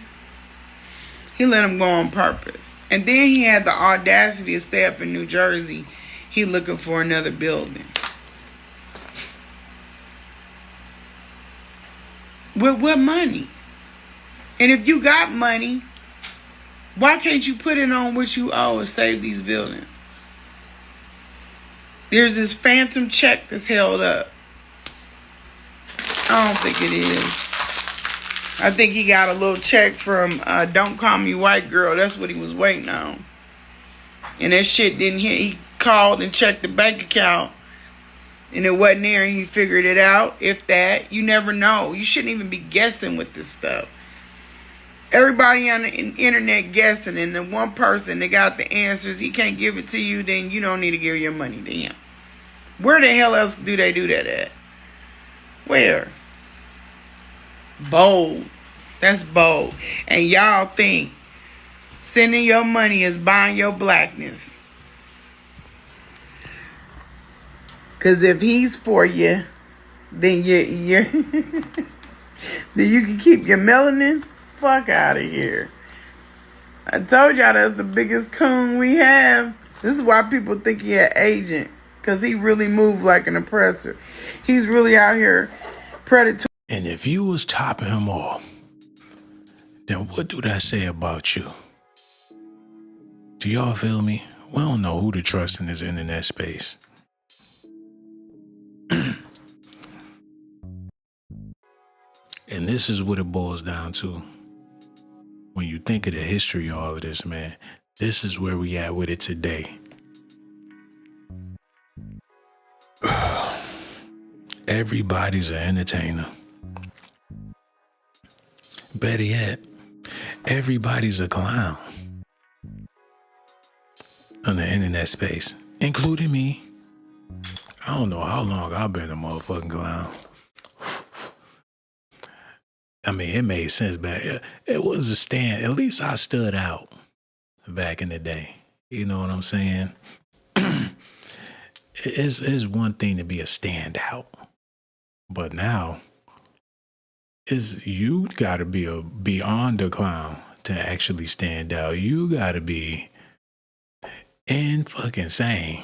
S2: he let them go on purpose. And then he had the audacity to stay up in New Jersey. He looking for another building. With what money? And if you got money, why can't you put it on what you owe and save these buildings? There's this phantom check that's held up. I don't think it is. I think he got a little check from Don't Call Me White Girl. That's what he was waiting on. And that shit didn't hit. He called and checked the bank account. And it wasn't there, and he figured it out. If that, you never know. You shouldn't even be guessing with this stuff. Everybody on the internet guessing, and the one person that got the answers, he can't give it to you, then you don't need to give your money to him. Where the hell else do they do that at? Where? Bold. That's bold. And y'all think sending your money is buying your blackness. Because if he's for you, then you're then you can keep your melanin. Fuck out of here. I told y'all that's the biggest coon we have. This is why people think he an agent. Because he really moved like an oppressor. He's really out here predatory.
S1: And if you was topping him off, then what do that say about you? Do y'all feel me? We don't know who to trust in this internet space. And this is what it boils down to. When you think of the history of all of this, man, this is where we at with it today. Everybody's an entertainer. Better yet, everybody's a clown on the internet space, including me. I don't know how long I've been a motherfucking clown. I mean, it made sense back. It was a stand. At least I stood out back in the day. You know what I'm saying? It's one thing to be a standout, but now you got to be a beyond a clown to actually stand out. You got to be insane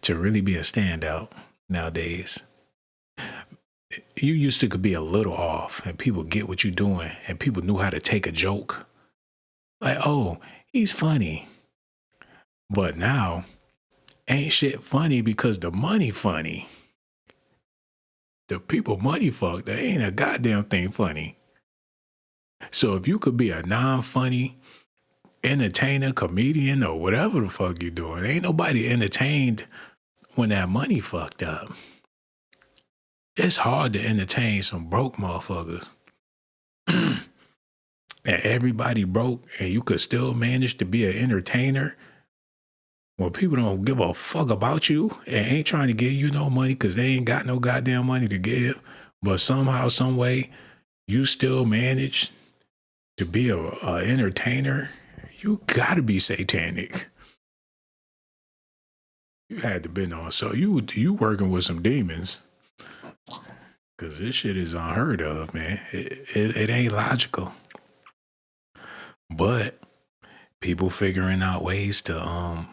S1: to really be a standout nowadays. You used to could be a little off and people get what you're doing and people knew how to take a joke. Like, oh, he's funny. But now, ain't shit funny because the money funny. The people money fuck, there ain't a goddamn thing funny. So if you could be a non-funny entertainer, comedian, or whatever the fuck you doing. Ain't nobody entertained when that money fucked up. It's hard to entertain some broke motherfuckers. And everybody broke and you could still manage to be an entertainer when people don't give a fuck about you and ain't trying to give you no money because they ain't got no goddamn money to give. But somehow, some way, you still manage to be a entertainer. You gotta be satanic. You had to been on. So you working with some demons. Cause this shit is unheard of, man. It ain't logical. But people figuring out ways to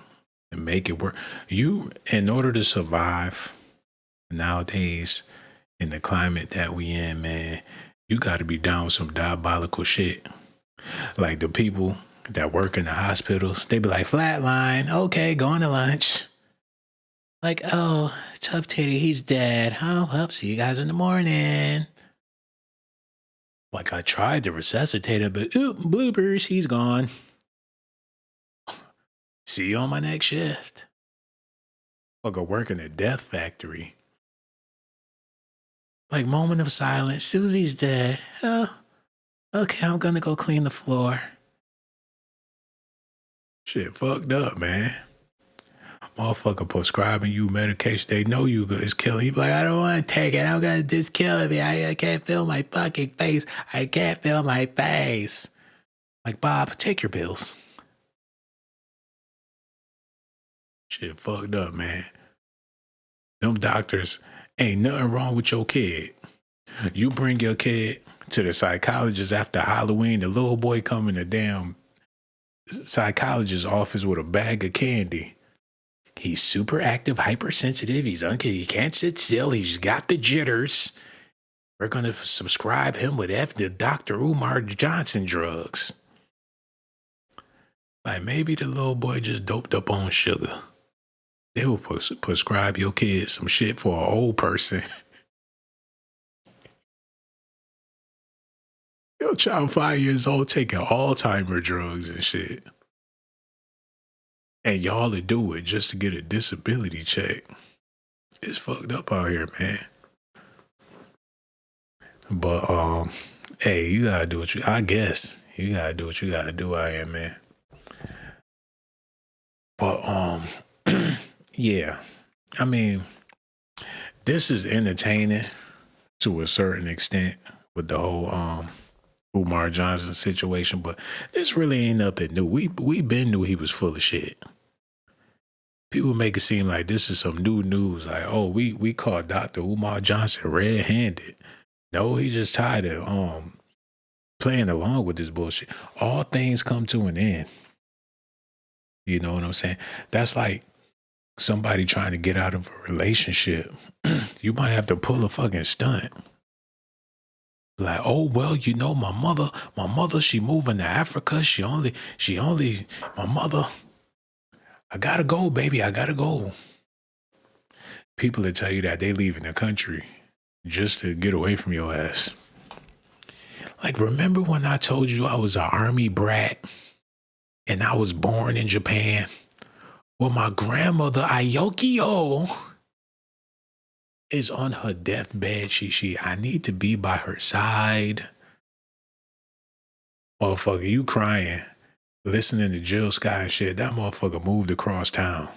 S1: make it work. You, in order to survive nowadays in the climate that we in, man, you got to be down with some diabolical shit. Like the people that work in the hospitals, they be like, flatline, okay, going to lunch. Like, oh, tough titty, he's dead. Oh, well, see you guys in the morning. Like I tried to resuscitate him, but bloopers, he's gone. See you on my next shift. Like I work in a death factory. Like moment of silence, Susie's dead. Oh, okay, I'm gonna go clean the floor. Shit fucked up, man. Motherfucker prescribing you medication. They know you is killing. You be like, I don't want to take it. I'm gonna just killing me. I can't feel my fucking face. I can't feel my face. Like, Bob, take your pills. Shit fucked up, man. Them doctors, ain't nothing wrong with your kid. You bring your kid to the psychologist after Halloween, the little boy come in the damn psychologist's office with a bag of candy. He's super active, hypersensitive. He can't sit still. He's got the jitters. We're going to subscribe him with the Dr. Umar Johnson drugs. Like maybe the little boy just doped up on sugar. They will prescribe your kid some shit for an old person. Your child 5 years old taking Alzheimer drugs and shit. And y'all to do it just to get a disability check. It's fucked up out here, man. But hey, you gotta do what you gotta do what you gotta do out here, man. But yeah. I mean, this is entertaining to a certain extent with the whole Umar Johnson situation, but this really ain't nothing new. We been knew he was full of shit. People make it seem like this is some new news. Like, oh, we caught Dr. Umar Johnson red-handed. No, he just tired of playing along with this bullshit. All things come to an end. You know what I'm saying? That's like somebody trying to get out of a relationship. You might have to pull a fucking stunt. Like, oh, well, you know, my mother, she moving to Africa. My mother, I gotta go, baby. I gotta go. People that tell you that they leaving the country just to get away from your ass. Like, remember when I told you I was an army brat and I was born in Japan? Well, my grandmother, Ayokio, is on her deathbed. I need to be by her side. Motherfucker, you crying, listening to Jill Scott and shit. That motherfucker moved across town.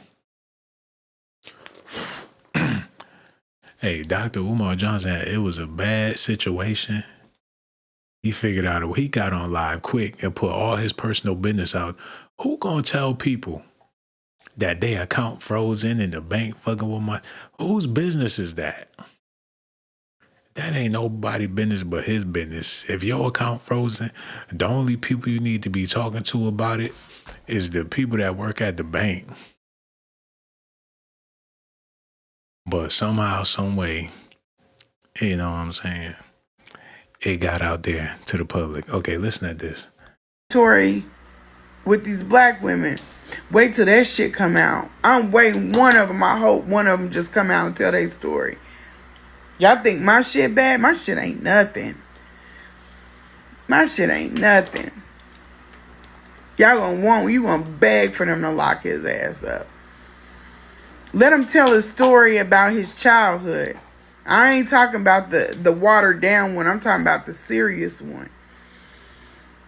S1: Hey, Dr. Umar Johnson, it was a bad situation. He figured out he got on live quick and put all his personal business out. Who gonna tell people that their account frozen in the bank fucking with whose business is that? That ain't nobody business but his business. If your account frozen, the only people you need to be talking to about it is the people that work at the bank. But somehow, some way, you know what I'm saying, it got out there to the public. Okay, listen at this.
S2: Tory, with these black women, wait till that shit come out. I'm waiting one of them. I hope one of them just come out and tell their story. Y'all think my shit bad? My shit ain't nothing. My shit ain't nothing. You gonna beg for them to lock his ass up. Let him tell a story about his childhood. I ain't talking about the watered down one. I'm talking about the serious one.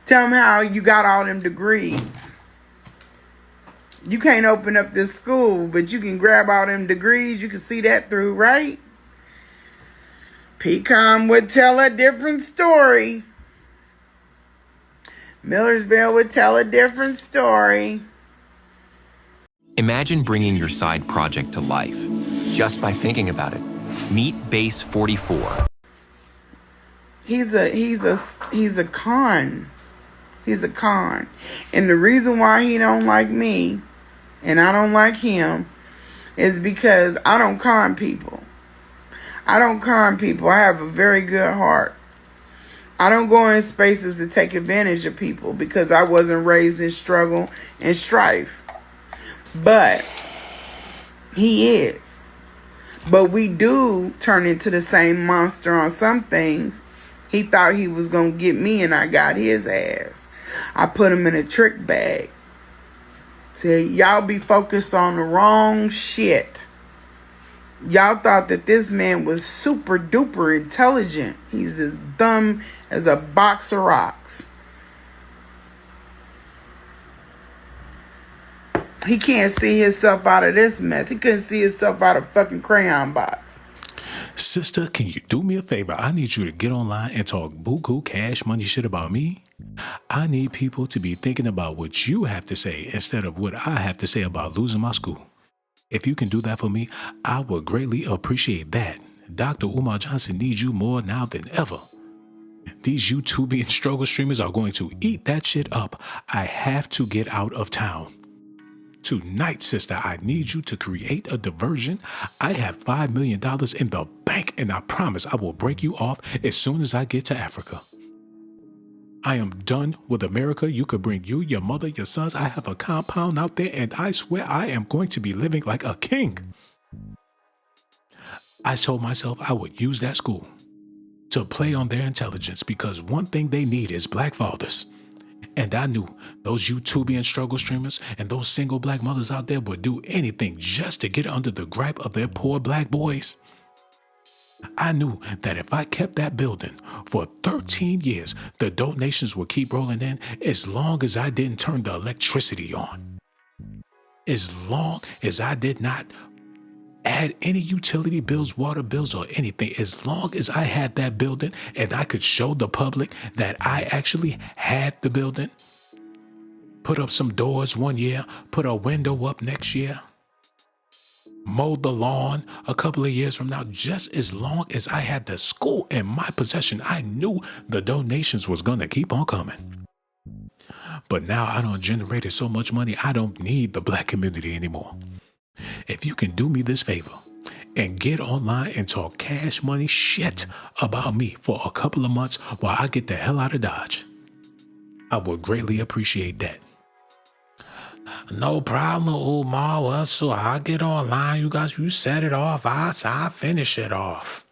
S2: Tell him how you got all them degrees. You can't open up this school, but you can grab all them degrees. You can see that through, right? Pecan would tell a different story. Millersville would tell a different story.
S13: Imagine bringing your side project to life just by thinking about it. Meet Base 44.
S2: He's a con. He's a con. And the reason why he don't like me and I don't like him is because I don't con people. I don't con people. I have a very good heart. I don't go in spaces to take advantage of people because I wasn't raised in struggle and strife. But he is. But we do turn into the same monster on some things. He thought he was going to get me and I got his ass. I put him in a trick bag. See, y'all be focused on the wrong shit. Y'all thought that this man was super duper intelligent. He's as dumb as a box of rocks. He can't see himself out of this mess. He couldn't see himself out of fucking crayon box.
S1: Sister, can you do me a favor? I need you to get online and talk buku cash money shit about me. I need people to be thinking about what you have to say instead of what I have to say about losing my school. If you can do that for me, I would greatly appreciate that. Dr. Umar Johnson needs you more now than ever. These YouTube and struggle streamers are going to eat that shit up. I have to get out of town. Tonight, sister, I need you to create a diversion. I have $5 million in the bank, and I promise I will break you off as soon as I get to Africa. I am done with America. You could bring you, your mother, your sons. I have a compound out there, and I swear I am going to be living like a king. I told myself I would use that school to play on their intelligence because one thing they need is black fathers. And I knew those YouTubian struggle streamers and those single black mothers out there would do anything just to get under the gripe of their poor black boys. I knew that if I kept that building for 13 years, the donations would keep rolling in as long as I didn't turn the electricity on. As long as I did not add any utility bills, water bills, or anything, as long as I had that building and I could show the public that I actually had the building, put up some doors one year, put a window up next year, mowed the lawn a couple of years from now, just as long as I had the school in my possession, I knew the donations was going to keep on coming. But now I done generated so much money, I don't need the black community anymore. If you can do me this favor and get online and talk cash money shit about me for a couple of months while I get the hell out of Dodge, I would greatly appreciate that. No problem, Umar. Well, so I'll get online. You set it off. I'll finish it off.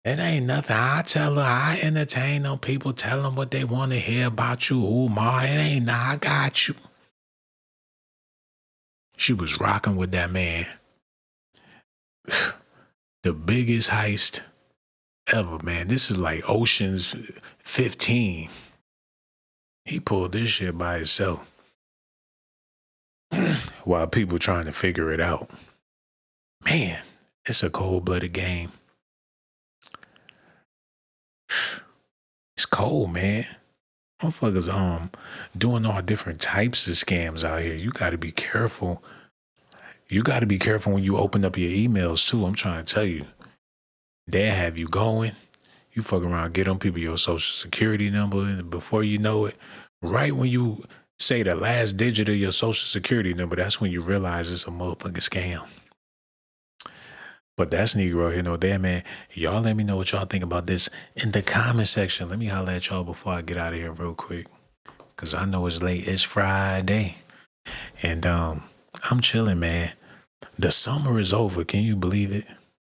S1: It ain't nothing. I tell her, I entertain them people, tell them what they want to hear about you, Umar. It ain't, I got you. She was rocking with that man. The biggest heist ever, man. This is like Ocean's 15. He pulled this shit by himself while people trying to figure it out. Man, it's a cold-blooded game. It's cold, man. Motherfuckers doing all different types of scams out here. You gotta be careful. You gotta be careful when you open up your emails too. I'm trying to tell you. They'll have you going. You fuck around, get on people your social security number, and before you know it, right when you say the last digit of your social security number, that's when you realize it's a motherfucking scam. But that's Negro here, no there, man. Y'all let me know what y'all think about this in the comment section. Let me holler at y'all before I get out of here real quick. Because I know it's late. It's Friday. And I'm chilling, man. The summer is over. Can you believe it?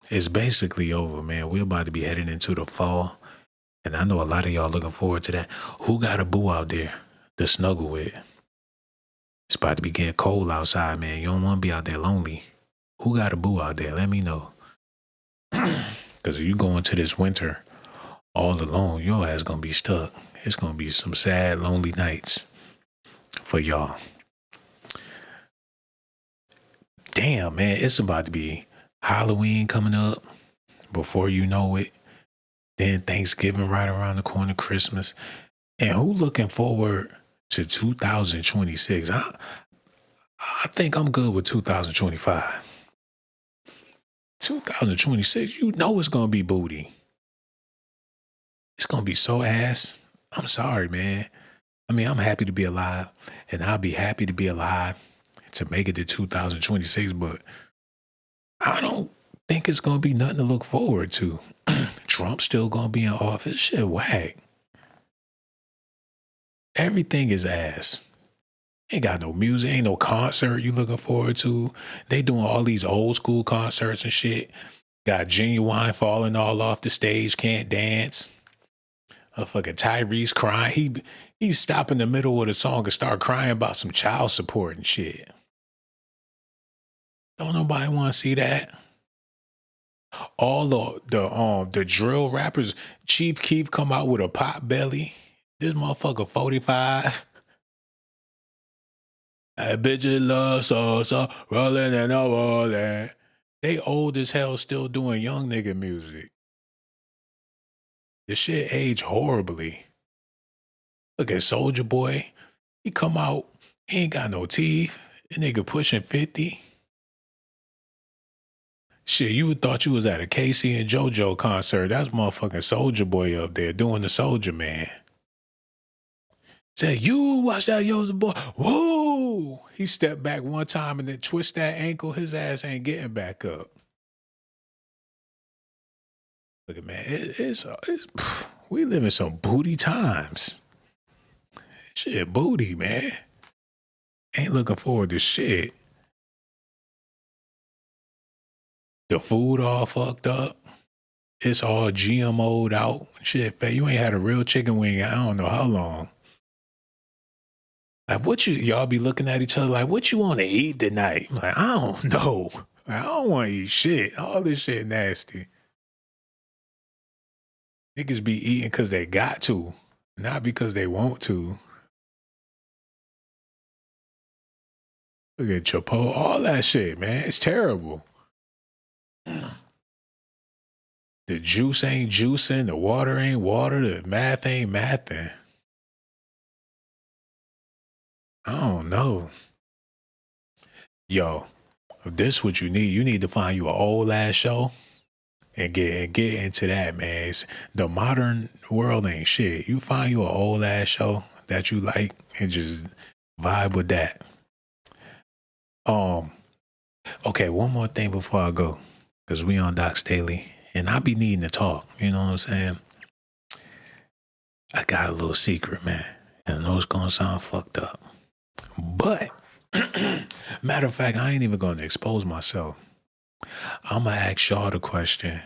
S1: It's basically over, man. We're about to be heading into the fall. And I know a lot of y'all looking forward to that. Who got a boo out there? to snuggle with. It's about to be getting cold outside, man. You don't want to be out there lonely. Who got a boo out there? Let me know. Because if you go into this winter all alone, your ass going to be stuck. It's going to be some sad, lonely nights for y'all. Damn, man, it's about to be Halloween coming up before you know it. Then Thanksgiving right around the corner, Christmas. And who looking forward to 2026? I think I'm good with 2025. 2026, you know it's going to be booty. It's going to be so ass. I'm sorry, man. I mean, I'm happy to be alive, and I'll be happy to be alive to make it to 2026, but I don't think it's going to be nothing to look forward to. Trump's still going to be in office. Shit, whack. Everything is ass. Ain't got no music, ain't no concert you looking forward to. They doing all these old school concerts and shit. Got Genuine falling all off the stage, can't dance. A fucking Tyrese crying. He stopped in the middle of the song and start crying about some child support and shit. Don't nobody want to see that. All the drill rappers, Chief Keef come out with a pot belly. This motherfucker 45. That bitch love so rolling and all that. They old as hell still doing young nigga music. This shit aged horribly. Look at Soulja Boy. He come out, he ain't got no teeth. That nigga pushing 50. Shit, you would thought you was at a Casey and JoJo concert. That's motherfucking Soulja Boy up there doing the Soldier Man. Say, you watch that Soulja Boy. Whoa! He stepped back one time and then twist that ankle. His ass ain't getting back up. Look at man, it's we live in some booty times. Shit, booty, man. Ain't looking forward to shit. The food all fucked up. It's all GMO'd out. Shit, you ain't had a real chicken wing in I don't know how long. Like, y'all be looking at each other like, what you want to eat tonight? I'm like, I don't know. Like, I don't want to eat shit. All this shit nasty. Niggas be eating because they got to, not because they want to. Look at Chipotle, all that shit, man. It's terrible. The juice ain't juicing, the water ain't water, the math ain't mathing. I don't know. Yo, if this what you need to find you an old ass show and get into that, man. The modern world ain't shit. You find you an old ass show that you like and just vibe with that. Okay, one more thing before I go, because we on Docs Daily, and I be needing to talk, you know what I'm saying? I got a little secret, man, and I know it's gonna sound fucked up, but matter of fact, I ain't even gonna expose myself. I'm gonna ask y'all the question,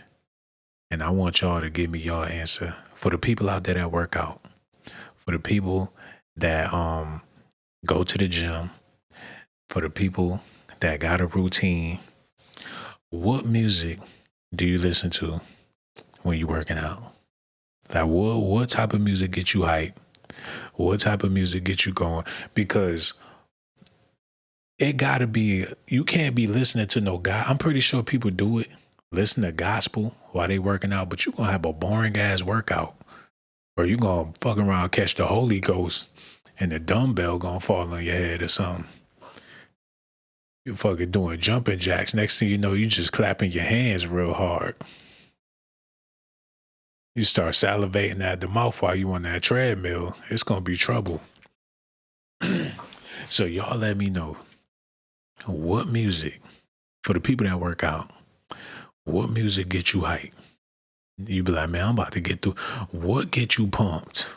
S1: and I want y'all to give me y'all answer. For the people out there that work out, for the people that go to the gym, for the people that got a routine, what music do you listen to when you working out? Like what type of music gets you hype? What type of music gets you going? Because it gotta be, you can't be listening to no guy. I'm pretty sure people do it, listen to gospel while they working out, but you gonna have a boring ass workout. Or you gonna fuck around, catch the Holy Ghost, and the dumbbell gonna fall on your head or something. You fucking doing jumping jacks. Next thing you know, you just clapping your hands real hard. You start salivating at the mouth while you on that treadmill. It's gonna be trouble. So y'all let me know, what music, for the people that work out, what music gets you hyped? You be like, man, I'm about to get through. What gets you pumped?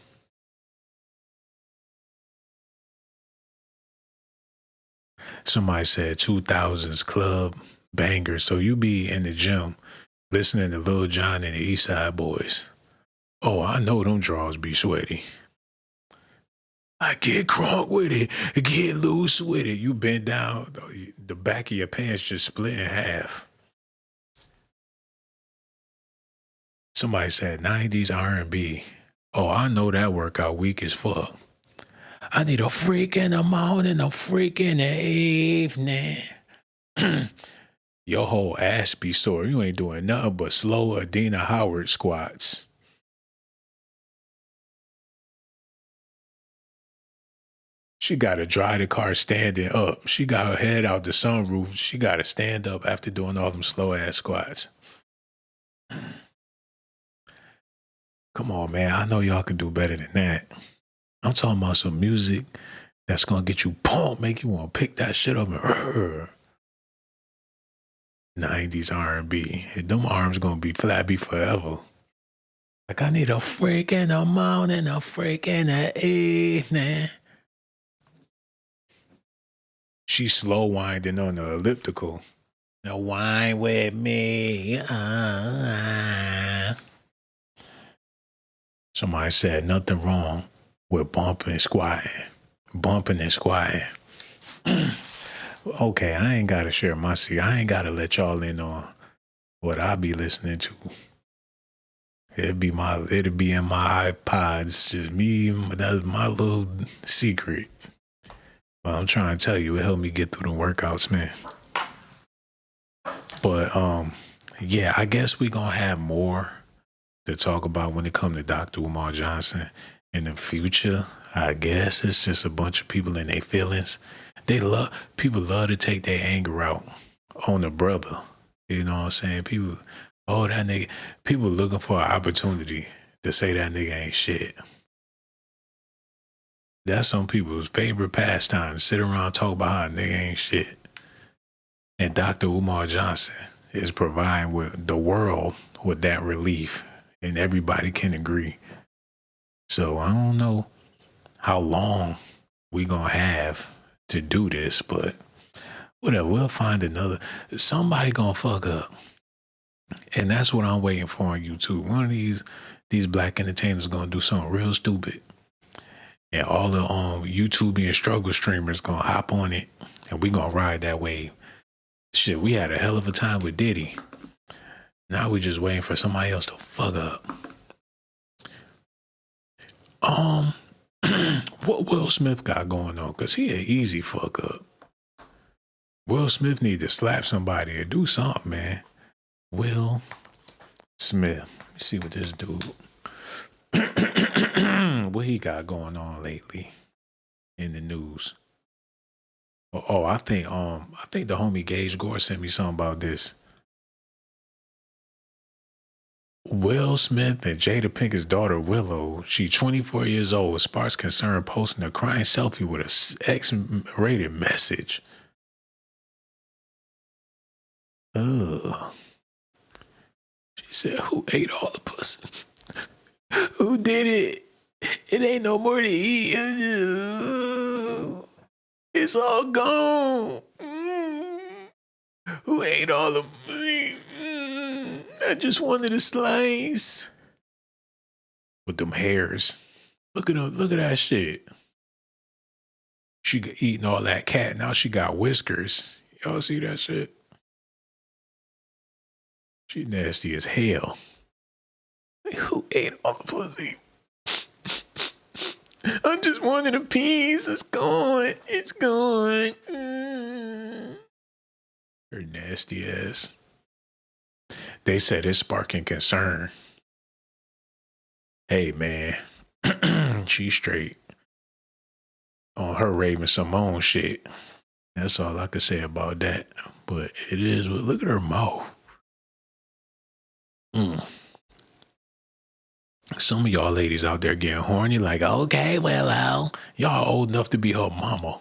S1: Somebody said 2000s club banger. So you be in the gym listening to Lil Jon and the East Side Boys. Oh, I know them draws be sweaty. I get crunk with it, get loose with it. You bend down, the back of your pants just split in half. Somebody said 90s R&B. Oh, I know that workout weak as fuck. I need a freak in the morning, a freak in the evening. Your whole ass be sore. You ain't doing nothing but slow Adina Howard squats. She got to drive the car standing up. She got her head out the sunroof. She got to stand up after doing all them slow ass squats. Come on, man. I know y'all can do better than that. I'm talking about some music that's going to get you pumped, make you want to pick that shit up and 90s R&B. Them arms going to be flabby forever. Like, I need a freak in the morning, a freak in the evening. She's slow winding on the elliptical. Now wind with me. Somebody said nothing wrong with bumping and squatting. Bumping and squatting. Okay, I ain't got to share my secret. I ain't got to let y'all in on what I be listening to. It'd be in my iPods, just me, that's my little secret. But I'm trying to tell you, it helped me get through the workouts, man. But, yeah, I guess we gonna have more to talk about when it comes to Dr. Umar Johnson in the future. I guess it's just a bunch of people in their feelings. People love to take their anger out on the brother. You know what I'm saying? People, that nigga, people looking for an opportunity to say that nigga ain't shit. That's some people's favorite pastime, sit around talk about how a nigga ain't shit. And Dr. Umar Johnson is providing with the world with that relief, and everybody can agree. So I don't know how long we gonna have to do this, but whatever, we'll find another. Somebody gonna fuck up. And that's what I'm waiting for on YouTube. One of these black entertainers gonna do something real stupid. And all the YouTube and struggle streamers gonna hop on it, and we gonna ride that wave. Shit, we had a hell of a time with Diddy. Now we just waiting for somebody else to fuck up. What Will Smith got going on? Cause he an easy fuck up. Will Smith need to slap somebody or do something, man. Will Smith. Let me see what this dude. What he got going on lately in the news? Oh, I think the homie Gage Gore sent me something about this. Will Smith and Jada Pinkett's daughter Willow, she 24 years old, sparks concern posting a crying selfie with a X-rated message. Ugh. She said, "Who ate all the pussy? Who did it? It ain't no more to eat. It's all gone. Who ate all the pussy? I just wanted a slice." With them hairs. Look at that shit. She eating all that cat. Now she got whiskers. Y'all see that shit? She nasty as hell. Who ate all the pussy? I just wanted a piece. It's gone. It's gone. Her nasty ass. They said it's sparking concern. Hey, man. She's straight on her Raven Simone shit. That's all I could say about that. But it is, look at her mouth. Some of y'all ladies out there getting horny like, okay, well, y'all old enough to be her mama.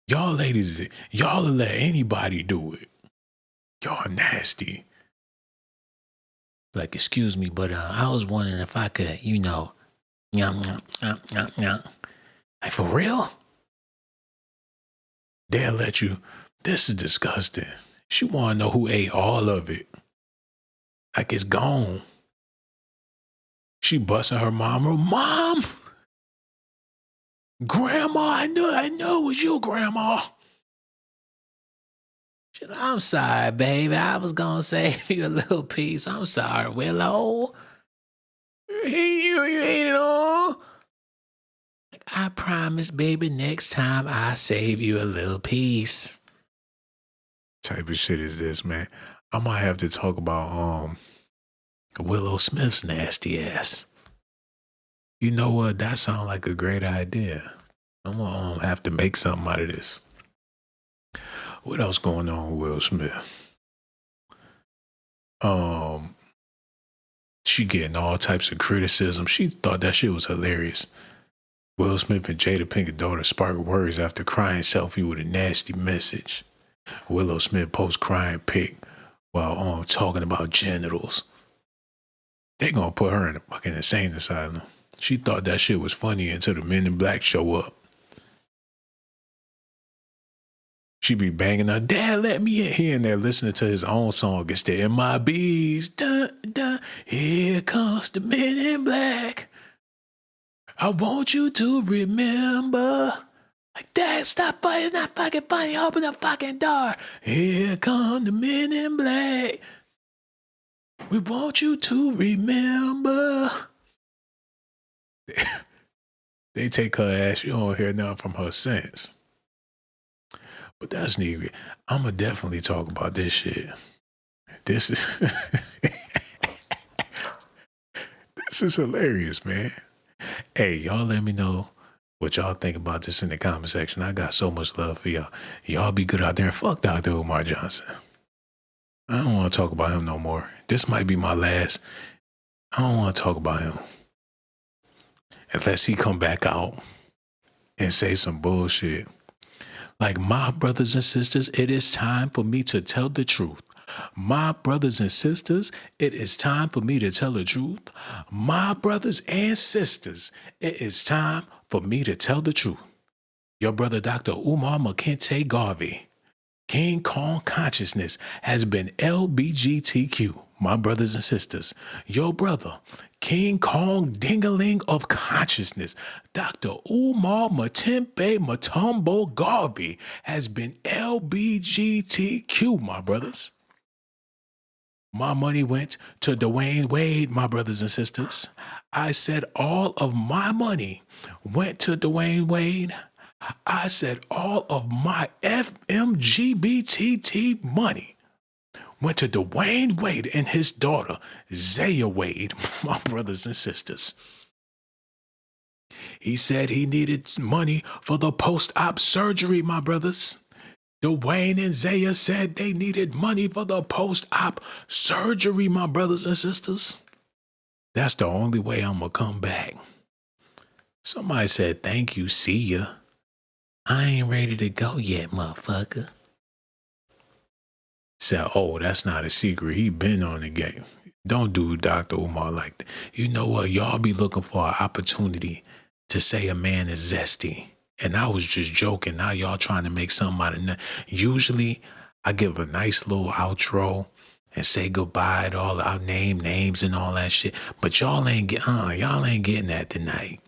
S1: Y'all ladies, y'all will let anybody do it. Y'all nasty. Like, excuse me, but I was wondering if I could, yum, yum, yum, yum, yum. Like, for real? They'll let you. This is disgusting. She want to know who ate all of it. Like, it's gone. She busting her mom. Mom, Grandma, I knew it was you, Grandma. She's like, I'm sorry, baby. I was gonna save you a little piece. I'm sorry, Willow. You ate it all. I promise, baby, next time I save you a little piece. Type of shit is this, man? I might have to talk about Willow Smith's nasty ass. You know what? That sounds like a great idea. I'm gonna have to make something out of this. What else going on with Will Smith? She getting all types of criticism. She thought that shit was hilarious. Will Smith and Jada Pinkett's daughter sparked words after crying selfie with a nasty message. Willow Smith posts crying pic while talking about genitals. They gonna put her in a fucking insane asylum. She thought that shit was funny until the Men in Black show up. She be banging her, Dad, let me in. He in there listening to his own song. It's the MIBs. Dun, dun, here comes the Men in Black. I want you to remember. Like, Dad, stop fighting. It's not fucking funny. Open the fucking door. Here come the Men in Black. We want you to remember. They take her ass. You don't hear nothing from her since. But that's neat. I'ma definitely talk about this shit. This is this is hilarious, man. Hey, y'all let me know what y'all think about this in the comment section. I got so much love for y'all. Y'all be good out there and fuck Dr. Umar Johnson. I don't want to talk about him no more. This might be my last. I don't want to talk about him. Unless he come back out and say some bullshit. Like, my brothers and sisters, it is time for me to tell the truth. My brothers and sisters, it is time for me to tell the truth. My brothers and sisters, it is time for me to tell the truth. Your brother, Dr. Umar McKenty Garvey, King Kong Consciousness, has been LBGTQ. My brothers and sisters, your brother, King Kong Dingaling of Consciousness, Dr. Umar Matumbo Garvey, has been LBGTQ, my brothers. My money went to Dwayne Wade, my brothers and sisters. I said all of my money went to Dwayne Wade. I said all of my FMGBTT money went to Dwayne Wade and his daughter, Zaya Wade, my brothers and sisters. He said he needed money for the post-op surgery, my brothers. Dwayne and Zaya said they needed money for the post-op surgery, my brothers and sisters. That's the only way I'm going to come back. Somebody said, thank you, see ya. I ain't ready to go yet, motherfucker. Said, oh, that's not a secret. He been on the game. Don't do Dr. Umar like that. You know what? Y'all be looking for an opportunity to say a man is zesty. And I was just joking. Now y'all trying to make something out of that. Usually, I give a nice little outro and say goodbye to all our names and all that shit. But y'all ain't getting that tonight.